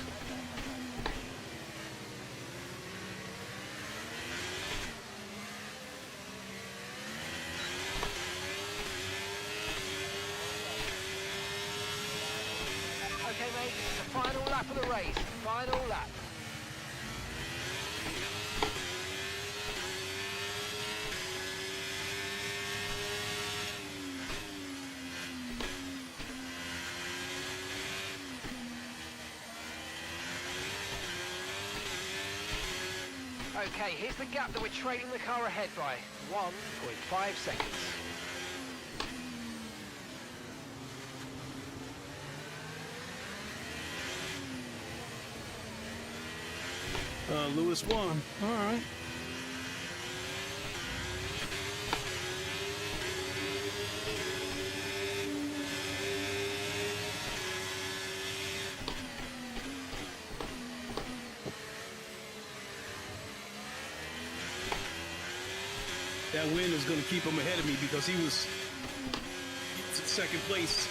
Okay, mate, this is the final lap of the race. Final lap. Okay, here's the gap that we're trailing the car ahead by. 1.5 seconds. Lewis won. All right. That win is going to keep him ahead of me because he was in second place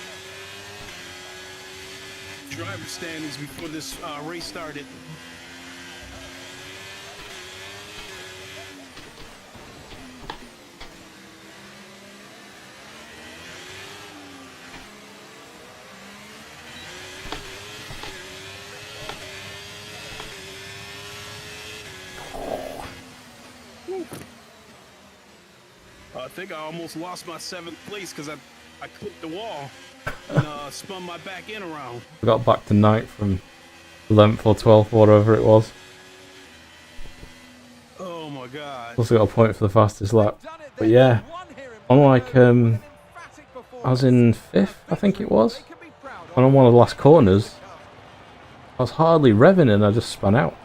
driver standings before this race started. I think I almost lost my 7th place because I clipped the wall and spun my back end around. I got back to 9th from 11th or 12th, whatever it was. Oh my god. Also got a point for the fastest lap. But yeah, unlike I was in 5th, I think it was, and on one of the last corners, I was hardly revving and I just spun out.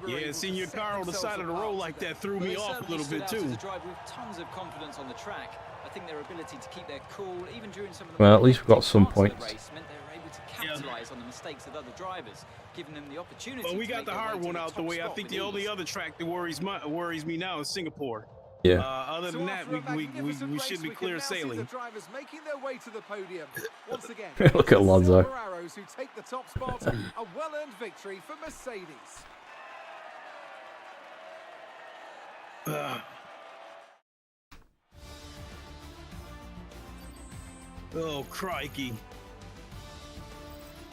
Yeah, seeing your car on the side of the road like that threw me off a little bit too. As a driver with tons of confidence on the track, I think their ability to keep their cool even during some of the Well, at least we got some points. Race meant they were able to capitalize on the mistakes of other drivers, giving them the opportunity. Well, we got the hard one out the way. I think the only other track that worries me now is Singapore. Yeah. Other than that, we should be clear sailing. The drivers making their way to the podium. Once again, Look at Lonzo. Arrows who take the top spot. A well-earned victory for Mercedes. Oh, crikey.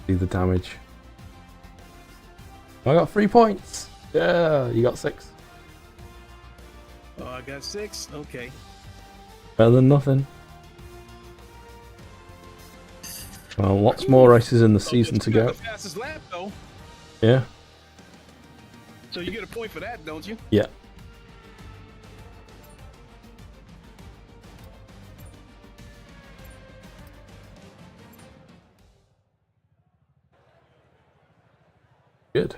See the damage. I got 3 points. Yeah, you got 6. Oh, I got 6? Okay. Better than nothing. Well, lots more races in the season to go. The fastest lap, though. Yeah. So you get a point for that, don't you? Yeah. Good.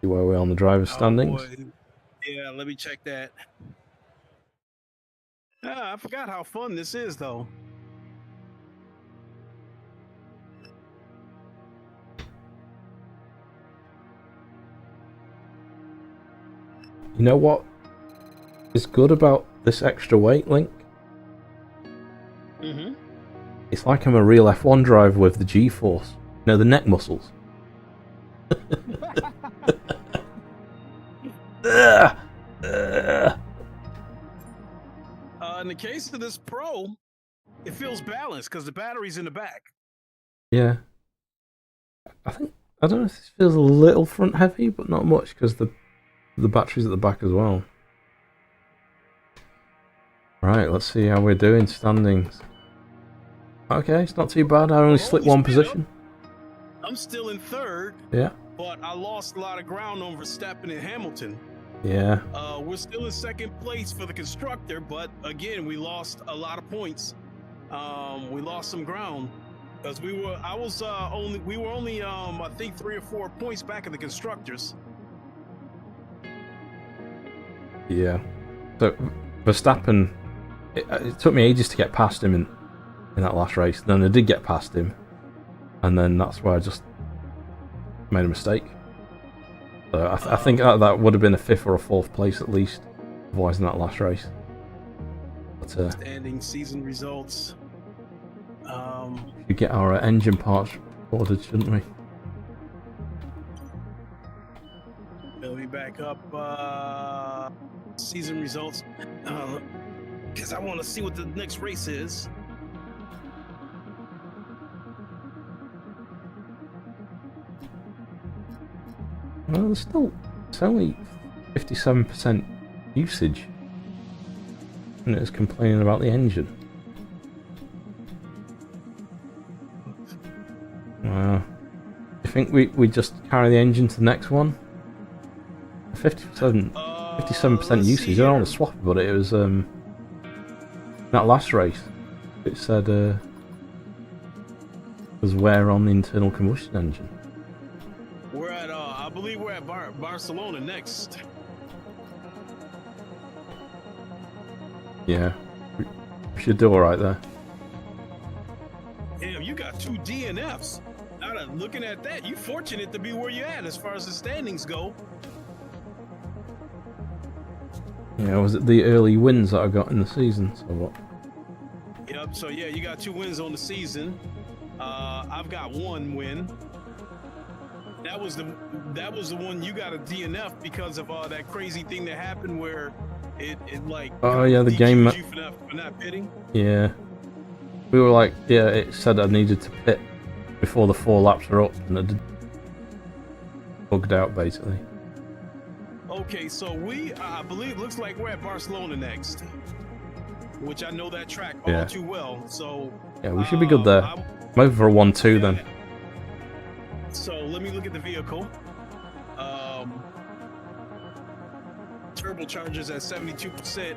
See where we're on the driver's standings. Oh, yeah, let me check that. I forgot how fun this is, though. You know what is good about this extra weight, Link? Mm-hmm. It's like I'm a real F1 driver with the G-force. You know, the neck muscles. In the case of this Pro, it feels balanced because the battery's in the back. Yeah. I don't know if this feels a little front heavy, but not much because the battery's at the back as well. Right, let's see how we're doing standings. Okay, it's not too bad. I only slipped one position. I'm still in 3rd. Yeah. But I lost a lot of ground on Verstappen and Hamilton. Yeah. We're still in 2nd place for the constructor, but again, we lost a lot of points. We lost some ground because we were only I think 3 or 4 points back of the constructors. Yeah. So Verstappen, it took me ages to get past him in that last race. Then I did get past him, and then that's where I just made a mistake. So I think that would have been a 5th or a 4th place at least, otherwise in that last race. But standing season results. We should get our engine parts ordered, shouldn't we? Let me back up season results because I want to see what the next race is. Well, it's only 57% usage, and it's complaining about the engine. Wow. You think we just carry the engine to the next one? 57% usage. I don't want to swap it, but it was that last race. It said was wear on the internal combustion engine. believe we're at Barcelona next. Yeah, we should do all right there. Damn, you got 2 DNFs. Now that looking at that, you're fortunate to be where you're at as far as the standings go. Yeah, was it the early wins that I got in the season? So what? Yep. So yeah, you got 2 wins on the season. I've got 1 win. That was the one you got a DNF because of that crazy thing that happened where it like Oh yeah, the DQ'd game. you for not pitting. Yeah, we were like, yeah, it said I needed to pit before the 4 laps are up, and I did bugged out basically. Okay, so I believe, looks like we're at Barcelona next, which I know that track all too well. So yeah, we should be good there. I'm over for a 1-2 then. So let me look at the vehicle. Turbochargers at 72%.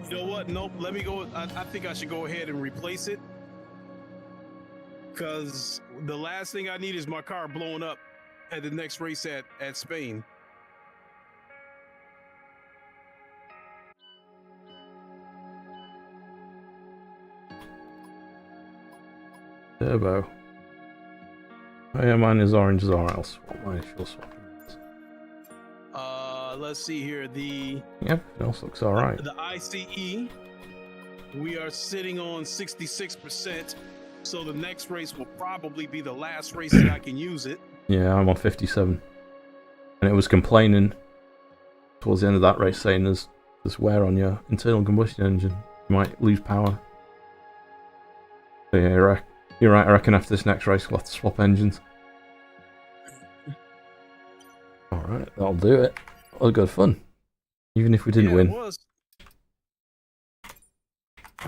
You know what? Nope. Let me go. I think I should go ahead and replace it. Because the last thing I need is my car blowing up at the next race at Spain. Turbo. Oh yeah, mine is orange as well. I'll swap mine if you'll swap it. Let's see here. The Yep, it else looks alright. The ICE, we are sitting on 66%. So the next race will probably be the last race that I can use it. Yeah, I'm on 57. And it was complaining towards the end of that race saying there's wear on your internal combustion engine. You might lose power. So yeah, you're right, I reckon after this next race we'll have to swap engines. Alright, that'll do it. That was good fun. Even if we didn't win. It was.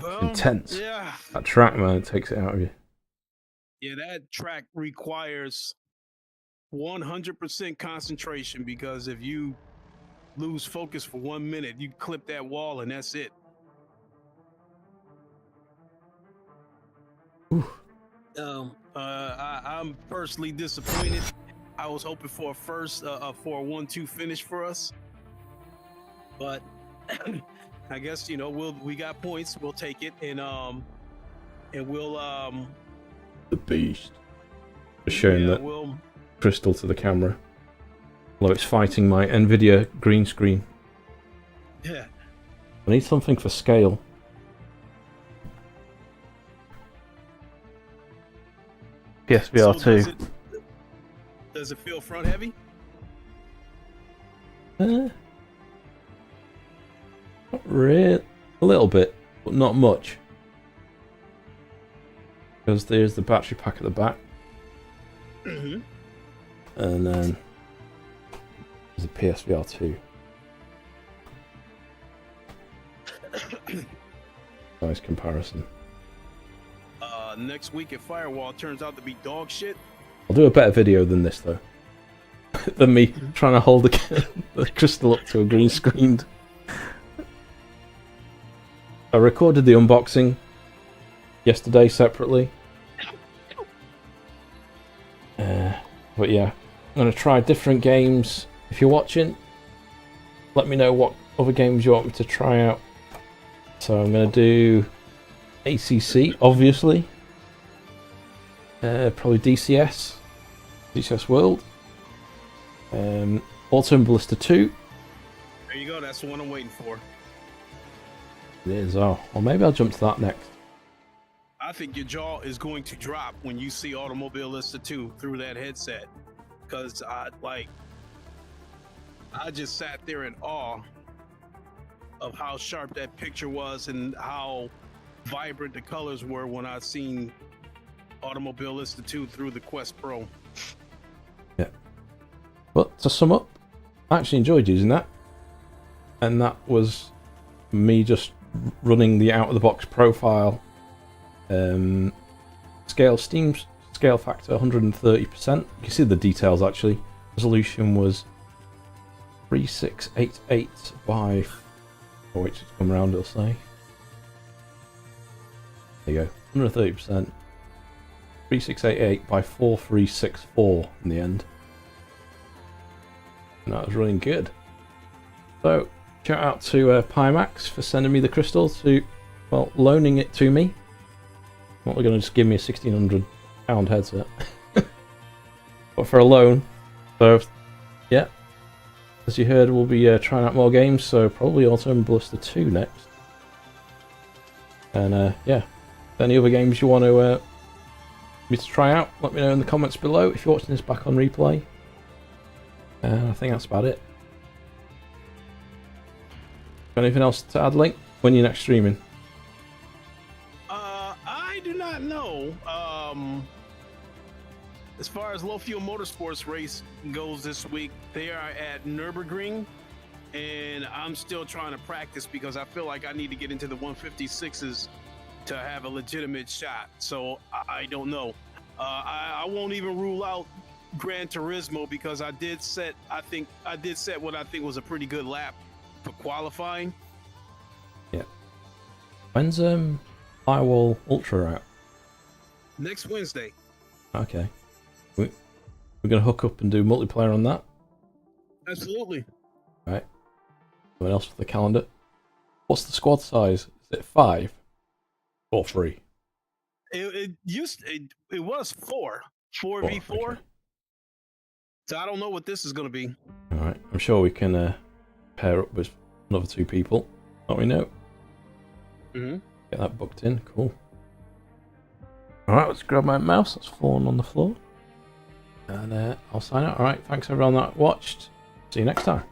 Well, Intense. Yeah. That track, man, it takes it out of you. Yeah, that track requires 100% concentration, because if you lose focus for 1 minute, you clip that wall and that's it. I'm personally disappointed. I was hoping for for a 1-2 finish for us, but I guess, you know, we got points. We'll take it, and we'll The beast. Just showing that crystal to the camera. Although it's fighting my Nvidia green screen. Yeah. I need something for scale. PSVR 2. Does it feel front heavy? Not really. A little bit, but not much. Because there's the battery pack at the back. Mm-hmm. And then there's a PSVR 2. Nice comparison. Next week at Firewall turns out to be dog shit. I'll do a better video than this though. Than me trying to hold the crystal up to a green screen. I recorded the unboxing yesterday separately. But yeah, I'm going to try different games. If you're watching, let me know what other games you want me to try out. So I'm going to do ACC, obviously. Probably DCS World. Autumn Ballista 2. There you go, that's the one I'm waiting for. It is, oh. Or maybe I'll jump to that next. I think your jaw is going to drop when you see Automobilista 2 through that headset. Because I just sat there in awe of how sharp that picture was and how vibrant the colors were when I seen Automobilista 2 through the Quest Pro. Yeah. But to sum up, I actually enjoyed using that. And that was me just running the out-of-the-box profile. Steam scale factor 130%. You can see the details actually. Resolution was 3688 by... Oh wait, it's come around, it'll say. There you go, 130%. 3688 by 4364 in the end. And that was running good. So, shout out to Pimax for sending me the crystal, well, loaning it to me. What, they're going to just give me a £1,600 headset. But for a loan. So, yeah. As you heard, we'll be trying out more games, so probably Autumn Ballista 2 next. And yeah, any other games you want me to try out, let me know in the comments below if you're watching this back on replay. I think that's about it. Got anything else to add, Link? When you're next streaming? I do not know. As far as low fuel motorsports race goes this week, they are at Nürburgring, and I'm still trying to practice because I feel like I need to get into the 156s to have a legitimate shot. So I don't know. I won't even rule out Gran Turismo because I did set what I think was a pretty good lap for qualifying. Yeah. When's Firewall Ultra out? Next Wednesday. Okay. We're going to hook up and do multiplayer on that? Absolutely. Right. Someone else for the calendar. What's the squad size? Is it 5 or 3? It was 4v4. Okay. So I don't know what this is going to be. Alright, I'm sure we can pair up with another 2 people. Let me know. Mm-hmm. Get that booked in. Cool. Alright, let's grab my mouse. That's fallen on the floor. And I'll sign out. Alright, thanks everyone that watched. See you next time.